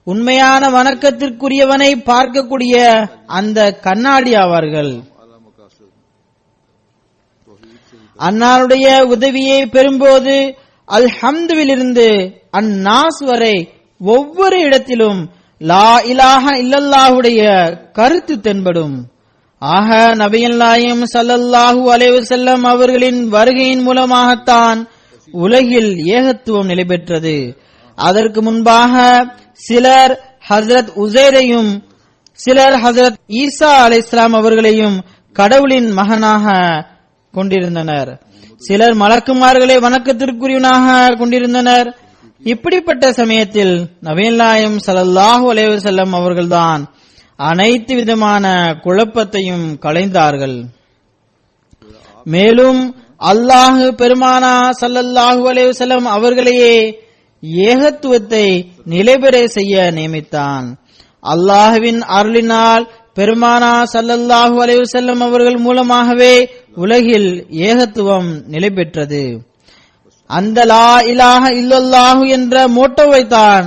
உண்மையான வணக்கத்திற்குரியவனை பார்க்கக்கூடிய அந்த கண்ணாடி ஆவார்கள். அன்னாருடைய உதவியை பெறும்போது அல்ஹம்துலிருந்து அந்நாஸ் வரை ஒவ்வொரு இடத்திலும் லா இலாஹ இல்லல்லாஹுடைய கருத்து தென்படும். ஆக நபிகள் நாயகம் ஸல்லல்லாஹு அலைஹி வஸல்லம் அவர்களின் வருகையின் மூலமாகத்தான் உலகில் ஏகத்துவம் நிலை பெற்றது. அதற்கு முன்பாக சிலர் ஹஜ்ரத் உசைரையும் சிலர் ஹஜ்ரத் ஈசா அலைஹிஸ்ஸலாம் அவர்களையும் கடவுளின் மகனாக கொண்டிருந்தனர். சிலர் மலக்குமார்களை வணக்கத்திற்குரியவனாக கொண்டிருந்தனர். இப்படிப்பட்ட சமயத்தில் நபிகள் நாயகம் ஸல்லல்லாஹு அலைஹி வஸல்லம் அவர்கள்தான் அனைத்து விதமான குழப்பத்தையும் களைந்தார்கள். மேலும் அல்லாஹ் பெருமானா ஸல்லல்லாஹு அலைஹி வஸல்லம் அவர்களையே ஏகத்துவத்தை நிலைபெற செய்ய நியமித்தான். அல்லாஹ்வின் அருளினால் பெருமானா ஸல்லல்லாஹு அலைஹி வஸல்லம் அவர்கள் மூலமாகவே உலகில் ஏகத்துவம் நிலை பெற்றது. அந்த லா இலாஹ இல்லல்லாஹு என்ற மோட்டோவை தான்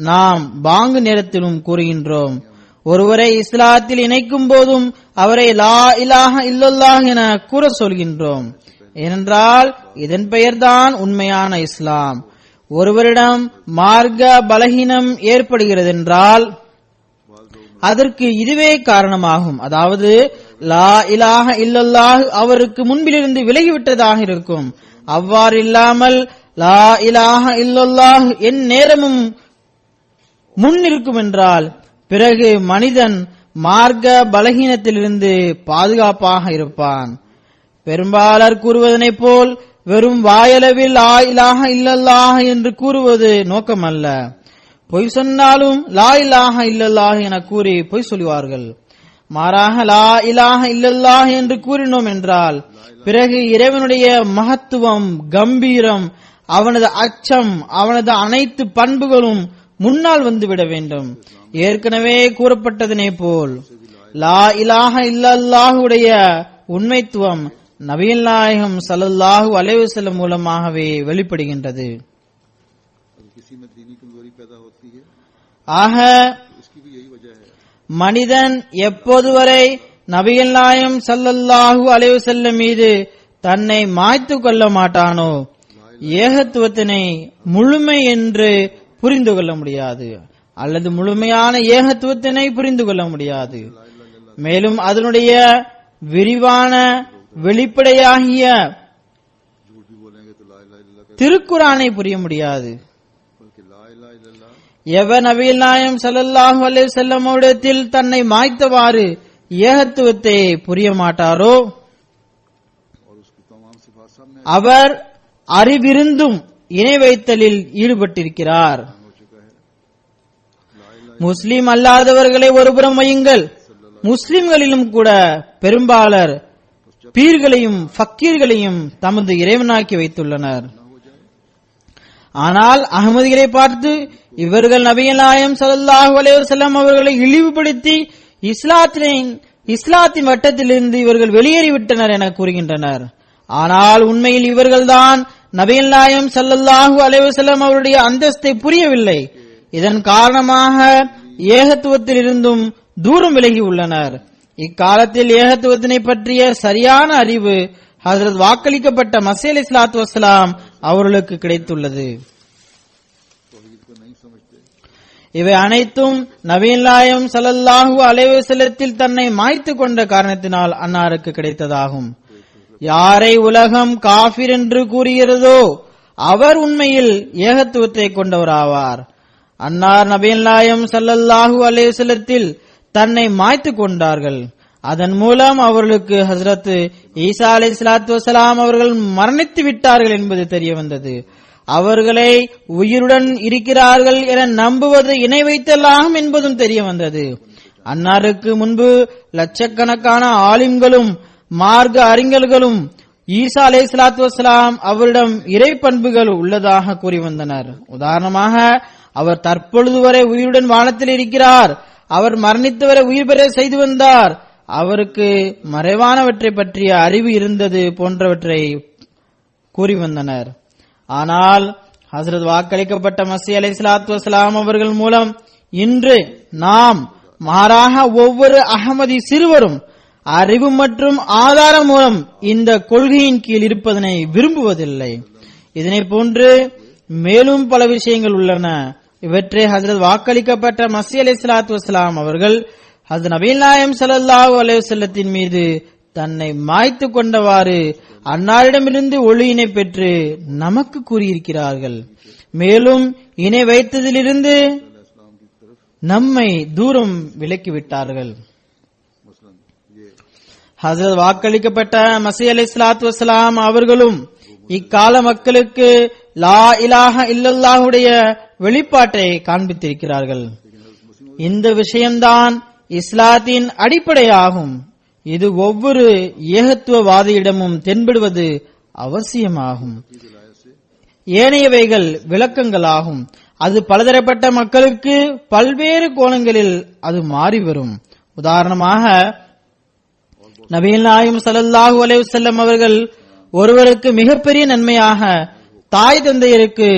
நாம் பாங்கு நேரத்திலும் கூறுகின்றோம். ஒருவரை இஸ்லாத்தில் இணைக்கும் போதும் அவரை லா இலாஹ இல்லல்லாஹ் என கூற சொல்கின்றோம். ஏனென்றால் இதன் பெயர்தான் உண்மையான இஸ்லாம். ஒருவரிடம் மார்க்க பலகீனம் ஏற்படுகிறதென்றால் அதற்கு இதுவே காரணமாகும். அதாவது லா இலாஹ இல்லல்லாஹ் அவருக்கு முன்பிலிருந்து விலகிவிட்டதாக இருக்கும். அவ்வாறு இல்லாமல் லா இலாஹ இல்லல்லாஹ் என் நேரமும் முன் இருக்கும் என்றால் பிறகு மனிதன் மார்க்க பலகீனத்திலிருந்து பாதுகாப்பாக இருப்பான். பெரும்பாலர் கூறுவதனைப் போல் வெறும் வாயளவில் லா இலாஹ இல்லல்லாஹ் என்று கூறுவது நோக்கமல்ல. பொய் சொன்னாலும் லா இலாஹ இல்லல்லாஹ் என கூறி பொய் சொல்லுவார்கள். மாறாக லா இலாஹ இல்லல்லாஹ் என்று கூறினோம் என்றால் பிறகு இறைவனுடைய மகத்துவம், கம்பீரம், அவனது அச்சம், அவனது அனைத்து பண்புகளும் முன்னால் வந்துவிட வேண்டும். ஏற்கனவே கூறப்பட்டதனை போல் லா இலாஹ இல்லல்லாஹுடைய உண்மைத்துவம் நபிகள் நாயகம் ஸல்லல்லாஹு அலைஹி வஸல்லம் மூலமாகவே வெளிப்படுகின்றது. ஆக மனிதன் எப்போது வரை நபிகள் நாயகம் ஸல்லல்லாஹு அலைஹி வஸல்லம் மீது தன்னை மாய்த்து கொள்ள மாட்டானோ ஏகத்துவத்தினை முழுமை என்று புரிந்து கொள்ள முடியாது, அல்லது முழுமையான ஏகத்துவத்தினை புரிந்து கொள்ள முடியாது. மேலும் அதனுடைய விரிவான வெளிப்படையாகிய திருக்குரானை புரிய முடியாது. எவர் நபிகள் நாயகம் ஸல்லல்லாஹு அலைஹி வஸல்லம் இடத்தில் தன்னை மாய்த்தவாறு ஏகத்துவத்தை புரிய மாட்டாரோ அவர் அறிவிருந்தும் இணை வைத்தலில் ஈடுபட்டிருக்கிறார். முஸ்லிம் அல்லாதவர்களை ஒருபுறம் வையுங்கள், முஸ்லிம்களிலும் கூட பெரும்பாலர் பீர்களையும் ஃபக்கீர்களையும் தமது இறைவனாக்கி வைத்துள்ளனர். ஆனால் அகமதிகளை பார்த்து இவர்கள் நபிகள் நாயகம் ஸல்லல்லாஹு அலைஹி வஸல்லம் அவர்களை இழிவுபடுத்தி இஸ்லாத்தின் வட்டத்திலிருந்து இவர்கள் வெளியேறிவிட்டனர் என கூறுகின்றனர். ஆனால் உண்மையில் இவர்கள்தான் நபிகள் நாயகம் ஸல்லல்லாஹு அலைஹி வஸல்லம் அவருடைய அந்தஸ்தை புரியவில்லை. இதன் காரணமாக ஏகத்துவத்தில் இருந்தும் தூரம் விலகி உள்ளனர். இக்காலத்தில் ஏகத்துவத்தினை பற்றிய சரியான அறிவு ஹஜ்ரத் வாக்களிக்கப்பட்ட மஸீஹ் அலைஹிஸ்ஸலாத்து வஸ்ஸலாம் அவர்களுக்கு கிடைத்துள்ளது. இவை அனைத்தும் நபிகள் நாயகம் ஸல்லல்லாஹு அலைஹி வஸல்லத்தில் தன்னை மாய்த்து கொண்ட காரணத்தினால் அன்னாருக்கு கிடைத்ததாகும். யாரை உலகம் காஃபிர் என்று கூறுகிறதோ அவர் உண்மையில் ஏகத்துவத்தை கொண்டவராவார். அன்னார் நபிகள் நாயகம் ஸல்லல்லாஹு அலைஹி வஸல்லத்தில் தன்னை மாய்த்து கொண்டார்கள். அதன் மூலம் அவர்களுக்கு ஹஜ்ரத் ஈசா அலைஹிஸ்ஸலாத்து வஸ்ஸலாம் அவர்கள் மரணித்து விட்டார்கள் என்பது தெரிய வந்தது. அவர்களை உயிருடன் இருக்கிறார்கள் என நம்புவது இணை வைத்தலாகும் என்பதும் தெரிய வந்தது. அன்னாருக்கு முன்பு லட்சக்கணக்கான ஆலிம்களும் மார்க்க அறிஞர்களும் ஈசா அலைஹிஸ்ஸலாத்து வஸ்ஸலாம் அவரிடம் இறை பண்புகள் உள்ளதாக கூறி வந்தனர். உதாரணமாக, அவர் தற்பொழுது வரை உயிருடன் வானத்தில் இருக்கிறார், அவர் மரணித்து வரை உயிர் பெற செய்து வந்தார், அவருக்கு மறைவானவற்றை பற்றிய அறிவு இருந்தது போன்றவற்றை கூறி வந்தனர். ஆனால் ஹஜ்ரத் வாக்களிக்கப்பட்ட மஸீஹ் அலைஹிஸ்ஸலாத்து வஸ்ஸலாம் அவர்கள் மூலம் இன்று நாம் மாறாக ஒவ்வொரு அகமதி சிறுவரும் அறிவு மற்றும் ஆதாரம் மூலம் இந்த கொள்கையின் கீழ் இருப்பதனை விரும்புவதில்லை. இதனை போன்று மேலும் பல விஷயங்கள் உள்ளன. இவற்றை ஹஜ்ரத் வாக்களிக்கப்பட்ட மஸீஹ் அலைஹிஸ்ஸலாத்து வஸ்ஸலாம் அவர்கள் ஹஜ்ரத் நபிகள் நாயகம் ஸல்லல்லாஹு அலைஹி வஸல்லத்தின் மீது தன்னை மாய்த்து கொண்டவாறு அன்னாரிடமிருந்து ஒளியினை பெற்று நமக்கு கூறியிருக்கிறார்கள். மேலும் இணை வைத்ததிலிருந்து நம்மை தூரம் விலக்கிவிட்டார்கள். ஹஜ்ரத் வாக்களிக்கப்பட்ட மஸீஹ் அலைஹிஸ்ஸலாத்து வஸ்ஸலாம் அவர்களும் இக்கால மக்களுக்கு லா இலாஹ இல்லல்லாஹுடைய வெளிப்பாட்டை காண்பித்திருக்கிறார்கள். இந்த விஷயம்தான் இஸ்லாத்தின் அடிப்படையாகும். இது ஒவ்வொரு ஏகத்துவவாதியிடமும் தென்படுவது அவசியமாகும். ஏனையவைகள் விளக்கங்களாகும். அது பலதரப்பட்ட மக்களுக்கு பல்வேறு கோணங்களில் அது மாறி வரும். உதாரணமாக, நபிகள் நாயகம் ஸல்லல்லாஹு அலைஹி வஸல்லம் அவர்கள் ஒருவருக்கு மிகப்பெரிய நன்மையாக தாய் தந்தையருக்கு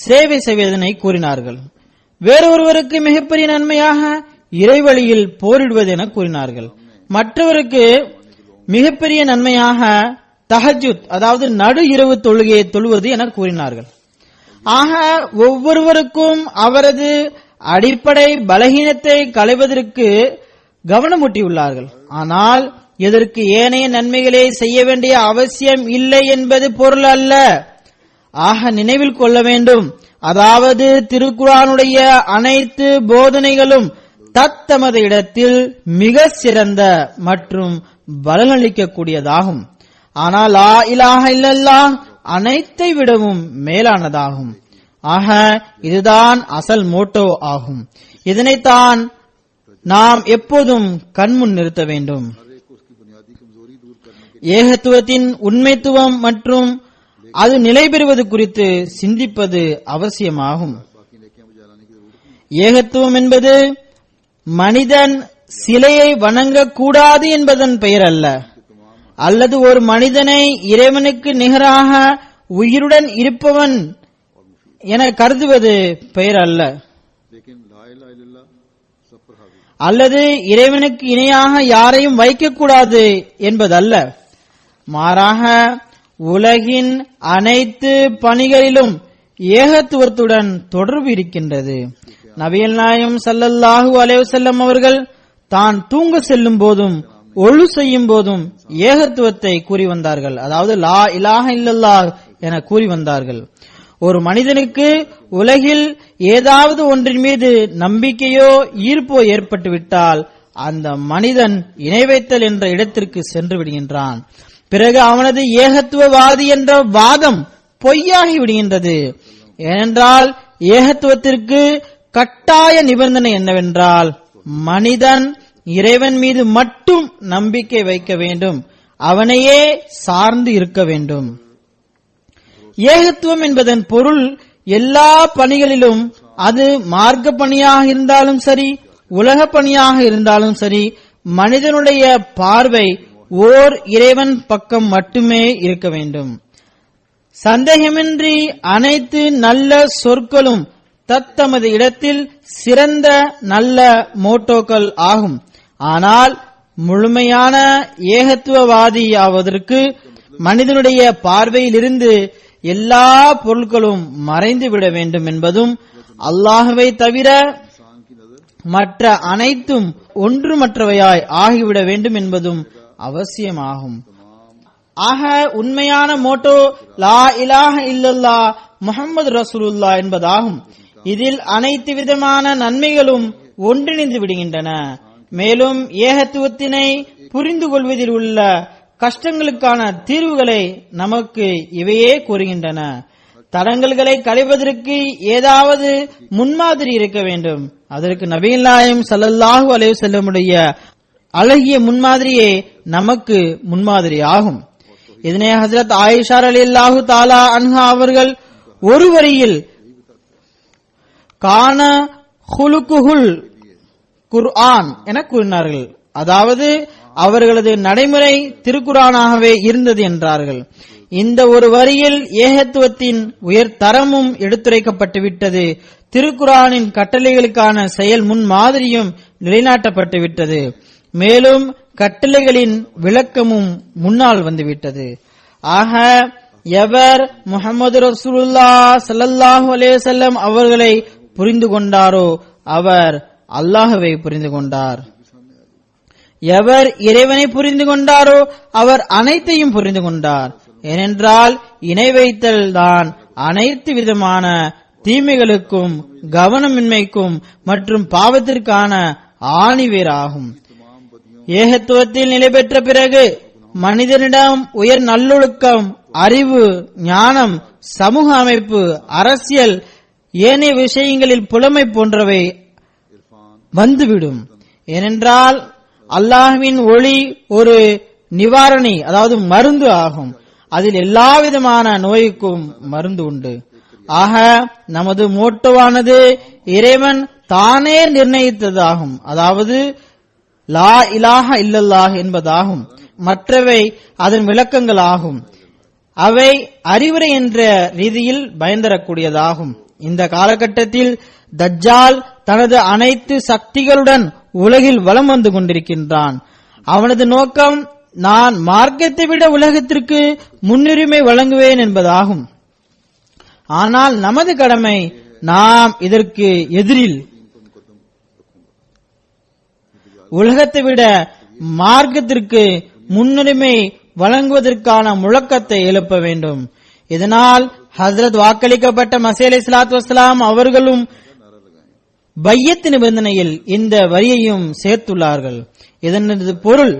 சேவை செய்வதனை கூறினார்கள். வேறொருவருக்கு மிகப்பெரிய நன்மையாக இறைவழியில் போரிடுவது என கூறினார்கள். மற்றவருக்கு மிகப்பெரிய நன்மையாக தஹஜ்ஜுத் அதாவது நடு இரவு தொழுகையை தொழுவது என கூறினார்கள். ஆக ஒவ்வொருவருக்கும் அவரது அடிப்படை பலகீனத்தை களைவதற்கு கவனமூட்டியுள்ளார்கள். ஆனால் இதற்கு ஏனைய நன்மைகளை செய்ய வேண்டிய அவசியம் இல்லை என்பது பொருள் அல்ல. ஆக நினைவில் கொள்ள வேண்டும், அதாவது திருக்குர்ஆனுடைய அனைத்து போதனைகளும் தத்தமது இடத்தில் மிக சிறந்த மற்றும் பலனளிக்கக்கூடியதாகும். ஆனால் லா இலாஹ இல்லல்லாஹ் அனைத்தை விடவும் மேலானதாகும். ஆக இதுதான் அசல் மோட்டோ ஆகும். இதனைத்தான் நாம் எப்போதும் கண்முன் நிறுத்த வேண்டும். ஏகத்துவத்தின் உண்மைத்துவம் மற்றும் அது நிலை பெறுவது குறித்து சிந்திப்பது அவசியமாகும். ஏகத்துவம் என்பது மனிதன் சிலையை வணங்கக்கூடாது என்பதன் பெயர் அல்ல, அல்லது ஒரு மனிதனை இறைவனுக்கு நிகராக உயிருடன் இருப்பவன் என கருதுவது பெயர் அல்ல, அல்லது இறைவனுக்கு இணையாக யாரையும் வைக்கக்கூடாது என்பதல்ல. மாறாக உலகின் அனைத்து பணிகளிலும் ஏகத்துவத்துடன் தொடர்பு இருக்கின்றது. நபிகள் நாயகம் ஸல்லல்லாஹு அலைஹி வஸல்லம் அவர்கள் தான் தூங்க செல்லும் போதும் ஒழு செய்யும் போதும் ஏகத்துவத்தை கூறி வந்தார்கள், அதாவது லா இலாஹ இல்லல்லாஹ் என கூறி வந்தார்கள். ஒரு மனிதனுக்கு உலகில் ஏதாவது ஒன்றின் மீது நம்பிக்கையோ ஈர்ப்போ ஏற்பட்டுவிட்டால் அந்த மனிதன் இணை வைத்தல் என்ற இடத்திற்கு சென்று விடுகின்றான். பிறகு அவனது ஏகத்துவவாதி என்ற வாதம் பொய்யாகி விடுகின்றது. ஏனென்றால் ஏகத்துவத்திற்கு கட்டாய நிபந்தனை என்னவென்றால் மனிதன் இறைவன் மீது மட்டும் நம்பிக்கை வைக்க வேண்டும், அவனையே சார்ந்து இருக்க வேண்டும். ஏகத்துவம் என்பதன் பொருள் எல்லா பணிகளிலும், அது மார்க்க பணியாக இருந்தாலும் சரி, உலக பணியாக இருந்தாலும் சரி, மனிதனுடைய பார்வை ஓர் இறைவன் பக்கம் மட்டுமே இருக்க வேண்டும். சந்தேகமின்றி அனைத்து நல்ல சொற்களும் தத்தமது இடத்தில் சிறந்த நல்ல மோட்டோக்கள் ஆகும். ஆனால் முழுமையான ஏகத்துவவாதியாவதற்கு மனிதனுடைய பார்வையிலிருந்து எல்லா பொருட்களும் மறைந்துவிட வேண்டும் என்பதும், அல்லாஹுவை தவிர மற்ற அனைத்தும் ஒன்றுமற்றவையாய் ஆகிவிட வேண்டும் என்பதும் அவசியமாகும். ஆக உண்மையான மோட்டோ லா இலாஹ இல்லல்லாஹ் முஹம்மது ரசூலுல்லாஹ் என்பதாகும். இதில் அனைத்து விதமான நன்மைகளும் ஒன்றிணைந்து விடுகின்றன. மேலும் ஏகத்துவத்தினை புரிந்து கொள்வதில் உள்ள கஷ்டங்களுக்கான தீர்வுகளை நமக்கு இவையே கூறுகின்றன. தடங்கல்களை களைவதற்கு ஏதாவது முன்மாதிரி இருக்க வேண்டும். அதற்கு நபிகள் நாயகம் ஸல்லல்லாஹு அலைஹி வஸல்லமுடைய அழகிய முன்மாதிரியே நமக்கு முன்மாதிரி ஆகும். இதனை ஹஜ்ரத் ஆயிஷா ரலியல்லாஹு தஆலா அன்ஹா அவர்கள் ஒரு வரியில் கான ஹுலுகுல் குர்ஆன் என கூறினார்கள். அதாவது அவர்களது நடைமுறை திருக்குர்ஆனாகவே இருந்தது என்றார்கள். இந்த ஒரு வரியில் ஏகத்துவத்தின் உயர் தரமும் எடுத்துரைக்கப்பட்டுவிட்டது. திருக்குர்ஆனின் கட்டளைகளுக்கான செயல் முன்மாதிரியும் நிலைநாட்டப்பட்டுவிட்டது. மேலும் கட்டளைகளின் விளக்கமும் முன்னால் வந்துவிட்டது. ஆக எவர் முஹம்மது ரசூலுல்லாஹ் ஸல்லல்லாஹு அலைஹி வஸல்லம் அவர்களை புரிந்து கொண்டாரோ அவர் அல்லாஹ்வை புரிந்து கொண்டார். எவர் இறைவனை புரிந்து கொண்டாரோ அவர் அனைத்தையும் புரிந்து கொண்டார். ஏனென்றால் இணை வைத்தல் தான் அனைத்து விதமான தீமைகளுக்கும் கவனமின்மைக்கும் மற்றும் பாவத்திற்கான ஆணிவேராகும். ஏகத்துவத்தில் நிலை பெற்ற பிறகு மனிதனிடம் உயர் நல்லொழுக்கம், அறிவு, ஞானம், சமூக அமைப்பு, அரசியல், ஏனைய விஷயங்களில் புலமை போன்றவை வந்துவிடும். ஏனென்றால் அல்லாஹ்வின் ஒளி ஒரு நிவாரணி, அதாவது மருந்து ஆகும். அதில் எல்லா விதமான நோய்க்கும் மருந்து உண்டு. ஆக நமது மோட்டோவானது இறைவன் தானே நிர்ணயித்ததாகும். அதாவது லா இலாஹ இல்லல்லாஹ் என்பதாகும். மற்றவை அதன் விளக்கங்கள் ஆகும். அவை அறிவுரை என்ற ரீதியில் பயன்தரக்கூடியதாகும். இந்த காலகட்டத்தில் தஜ்ஜால் தனது அனைத்து சக்திகளுடன் உலகில் வலம் வந்து கொண்டிருக்கின்றான். அவனது நோக்கம் நான் மார்க்கத்தை விட உலகத்திற்கு முன்னுரிமை வழங்குவேன் என்பதாகும். ஆனால் நமது கடமை நாம் இதற்கு எதிரில் உலகத்தை விட மார்க்கத்திற்கு முன்னுரிமை வழங்குவதற்கான முழக்கத்தை எழுப்ப வேண்டும். இதனால் ஹஸ்ரத் வாக்களிக்கப்பட்ட மஸீஹ் அலைஹிஸ்ஸலாத்து வஸ்ஸலாம் அவர்களும் பையத் நிபந்தனையில் இந்த வரியையும் சேர்த்துள்ளார்கள். இதனது பொருள்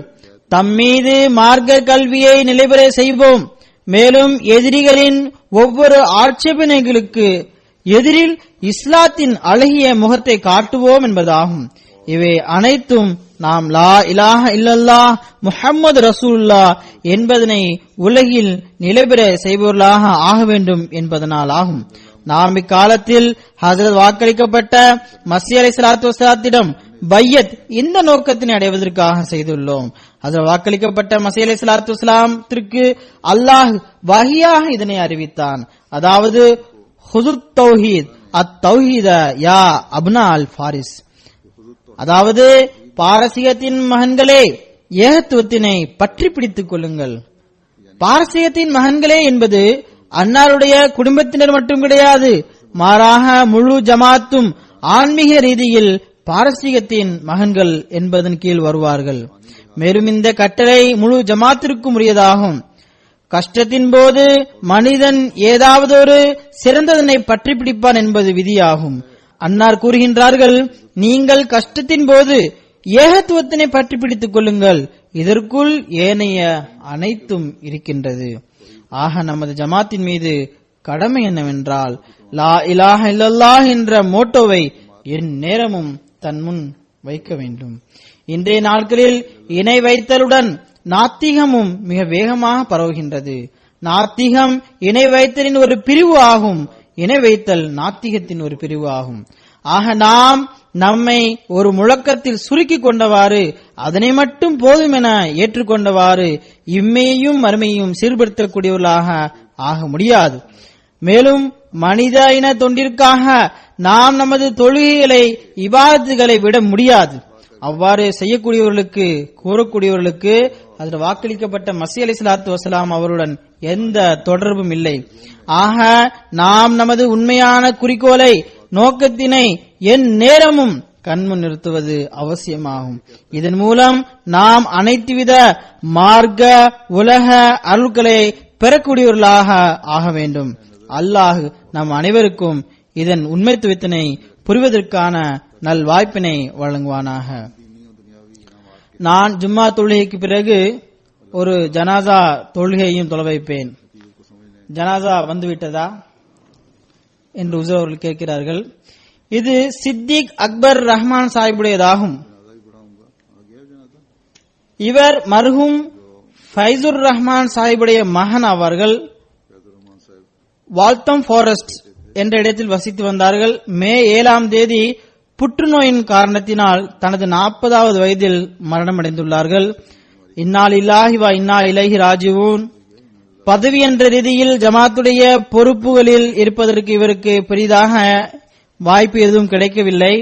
தம்மீது மார்க்க கல்வியை நிலைபெற செய்வோம், மேலும் எதிரிகளின் ஒவ்வொரு ஆட்சேபனைகளுக்கு எதிரில் இஸ்லாத்தின் அழகிய முகத்தை காட்டுவோம் என்பதாகும். இவை அனைத்தும் நாம் லா இலாஹ இல்லல்லாஹ் முஹம்மது ரசூலுல்லாஹ் என்பதனை உலகில் நிலைபெற செய்பவர்களாக ஆக வேண்டும் என்பதனால் ஆகும். நாம் இக்காலத்தில் ஹஜ்ரத் வாக்களிக்கப்பட்ட மஸீஹ் அலைஹிஸ்ஸலாத்து வஸ்ஸலாத்திடம் பையத் இந்த நோக்கத்தினை அடைவதற்காக செய்துள்ளோம். ஹஜ்ரத் வாக்களிக்கப்பட்ட மஸீஹ் அலைஹிஸ்ஸலாத்து வஸ்ஸலாத்திற்கு அல்லாஹ் வஹியாக இதனை அறிவித்தான். அதாவது ஹுதுத் தௌஹீத் அத் தௌஹீத யா அப்னா அல் ஃபாரிஸ், அதாவது பாரசீகத்தின் மகன்களே ஏகத்துவத்தினை பற்றி பிடித்துக் கொள்ளுங்கள். பாரசீகத்தின் மகன்களே என்பது அன்னாருடைய குடும்பத்தினர் மட்டும் கிடையாது, மாறாக முழு ஜமாத்தும் ஆன்மீக ரீதியில் பாரசீகத்தின் மகன்கள் என்பதன் கீழ் வருவார்கள். மேலும் இந்த கட்டளை முழு ஜமாத்திற்கும் உரியதாகும். கஷ்டத்தின் போது மனிதன் ஏதாவது ஒரு சிறந்ததனை பற்றி பிடிப்பான் என்பது விதியாகும். அன்னார் கூறுகின்றார்கள், நீங்கள் கஷ்டத்தின் போது ஏகத்துவத்தினை பற்றி பிடித்துக் கொள்ளுங்கள், இதற்குள் ஏனைய அனைத்தும் இருக்கின்றது. ஆக நமது ஜமாத்தின் மீது கடமை என்னவென்றால் லா இலாஹ இல்லல்லாஹ் என்ற மோட்டோவை என் நேரமும் தன் முன் வைக்க வேண்டும். இன்றைய நாட்களில் இணை வைத்தலுடன் நாத்திகமும் மிக வேகமாக பரவுகின்றது. நாத்திகம் இணை வைத்தலின் ஒரு பிரிவு ஆகும், இணை வைத்தல் நாத்திகத்தின் ஒரு பிரிவு ஆகும். ஆக நாம் நம்மை ஒரு முழக்கத்தில் சுருக்கி கொண்டவாறு அதனை மட்டும் போதும் என ஏற்றுக்கொண்டவாறு இம்மையையும் மறுமையும் சீர்படுத்தக்கூடியவர்களாக ஆக முடியாது. மேலும் மனித இன தொண்டிற்காக நாம் நமது தொழுகைகளை இபாதத்துகளை விட முடியாது. அவ்வாறு செய்யக்கூடியவர்களுக்கு கூறக்கூடியவர்களுக்கு அதில் வாக்களிக்கப்பட்ட மஸீஹ் அலைஹிஸ்ஸலாத்து வஸ்ஸலாம் அவருடன் எந்த தொடர்பும் இல்லை. ஆக நாம் நமது உண்மையான குறிக்கோளை நோக்கத்தினை என் நேரமும் கண்முன் நிறுத்துவது அவசியமாகும். இதன் மூலம் நாம் அனைத்துவித மார்க்க உலக அருள்களை பெறக்கூடியவர்களாக ஆக வேண்டும். அல்லாஹ் நம் அனைவருக்கும் இதன் உண்மைத்துவத்தினை புரிவதற்கான நல் வாய்ப்பினை வழங்குவானாக. நான் ஜும்மா தொழுகைக்கு பிறகு ஒரு ஜனாசா தொழுகையையும் தொலை வைப்பேன். ஜனாசா வந்துவிட்டதா என்று உஸர் அவர்கள் கேட்கிறார்கள். இது சித்திக் அக்பர் ரஹ்மான் சாஹிபுடையதாகும். இவர் மர்ஹூம் ஃபைசுர் ரஹ்மான் சாஹிபுடைய மகன் ஆவார்கள். வால்தம் ஃபாரஸ்ட் என்ற இடத்தில் வசித்து வந்தார்கள். மே 7ஆம் தேதி புற்றுநோயின் காரணத்தினால் தனது 40வது வயதில் மரணமடைந்துள்ளார்கள். இன்னா லில்லாஹி வ இன்னா இலைஹி ராஜிஊன். பதவி என்ற ரீதியில் ஜமாத்துடைய பொறுப்புகளில் இருப்பதற்கு இவருக்கு பெரிதாக வாய்ப்பு எதுவும் கிடைக்கவில்லை.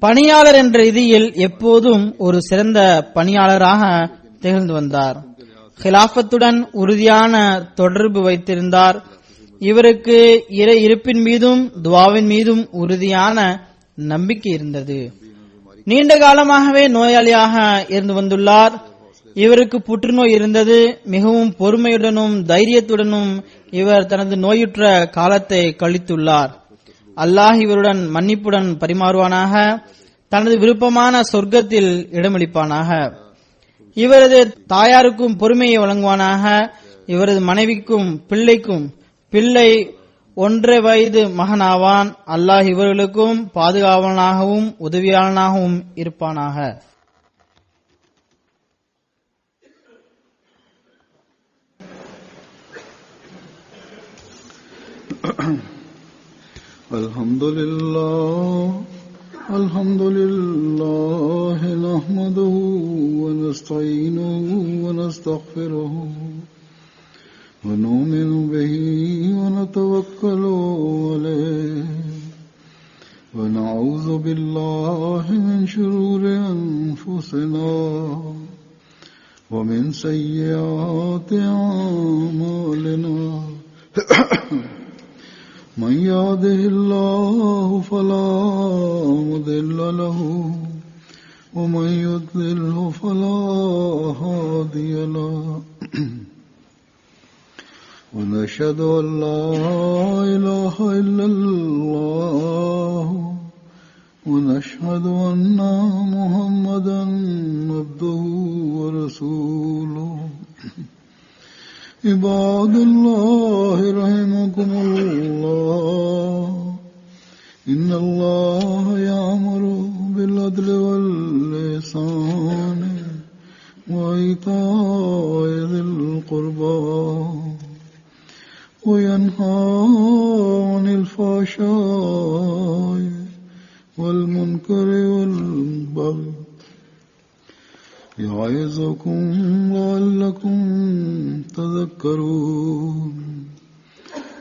பணியாளர் என்ற ரீதியில் எப்போதும் ஒரு சிறந்த பணியாளராக திகழ்ந்து வந்தார். ஹிலாஃபத்துடன் உறுதியான தொடர்பு வைத்திருந்தார். இவருக்கு இறை இருப்பின் மீதும் துவாவின் மீதும் உறுதியான நம்பிக்கை இருந்தது. நீண்ட காலமாகவே நோயாளியாக இருந்து வந்துள்ளார். இவருக்கு புற்றுநோய் இருந்தது. மிகவும் பொறுமையுடனும் தைரியத்துடனும் இவர் தனது நோயுற்ற காலத்தை கழித்துள்ளார். அல்லாஹ் இவருடன் மன்னிப்புடன் பரிமாறுவானாக, தனது விருப்பமான சொர்க்கத்தில் இடமளிப்பானாக. இவரது தாயாருக்கும் பொறுமையை வழங்குவானாக. இவரது மனைவிக்கும் பிள்ளைக்கும், பிள்ளை 1 வயது மகனாவான். அல்லாஹ் இவர்களுக்கும் பாதுகாவலனாகவும் உதவியாளனாகவும் இருப்பானாக. الحمد لله نحمده ونستعينه ونستغفره ونستغفره ونؤمن به ونتوكل عليه ونعوذ بالله من شرور أنفسنا ومن سيئات أعمالنا من يهده الله فلا مضل له ومن يضلله فلا هادي له ونشهد أن لا إله إلا الله ونشهد أن محمدا عبده ورسوله عباد الله رحمكم الله إن الله يأمر بالعدل والإحسان وإيتاء ذي القربى وينهى عن الفحشاء والمنكر والبغي يعظكم لعلكم تذكرون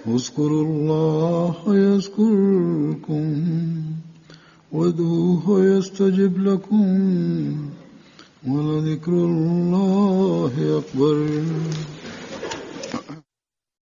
اذكروا الله يذكركم وادعوه يستجب لكم ولذكر الله أكبر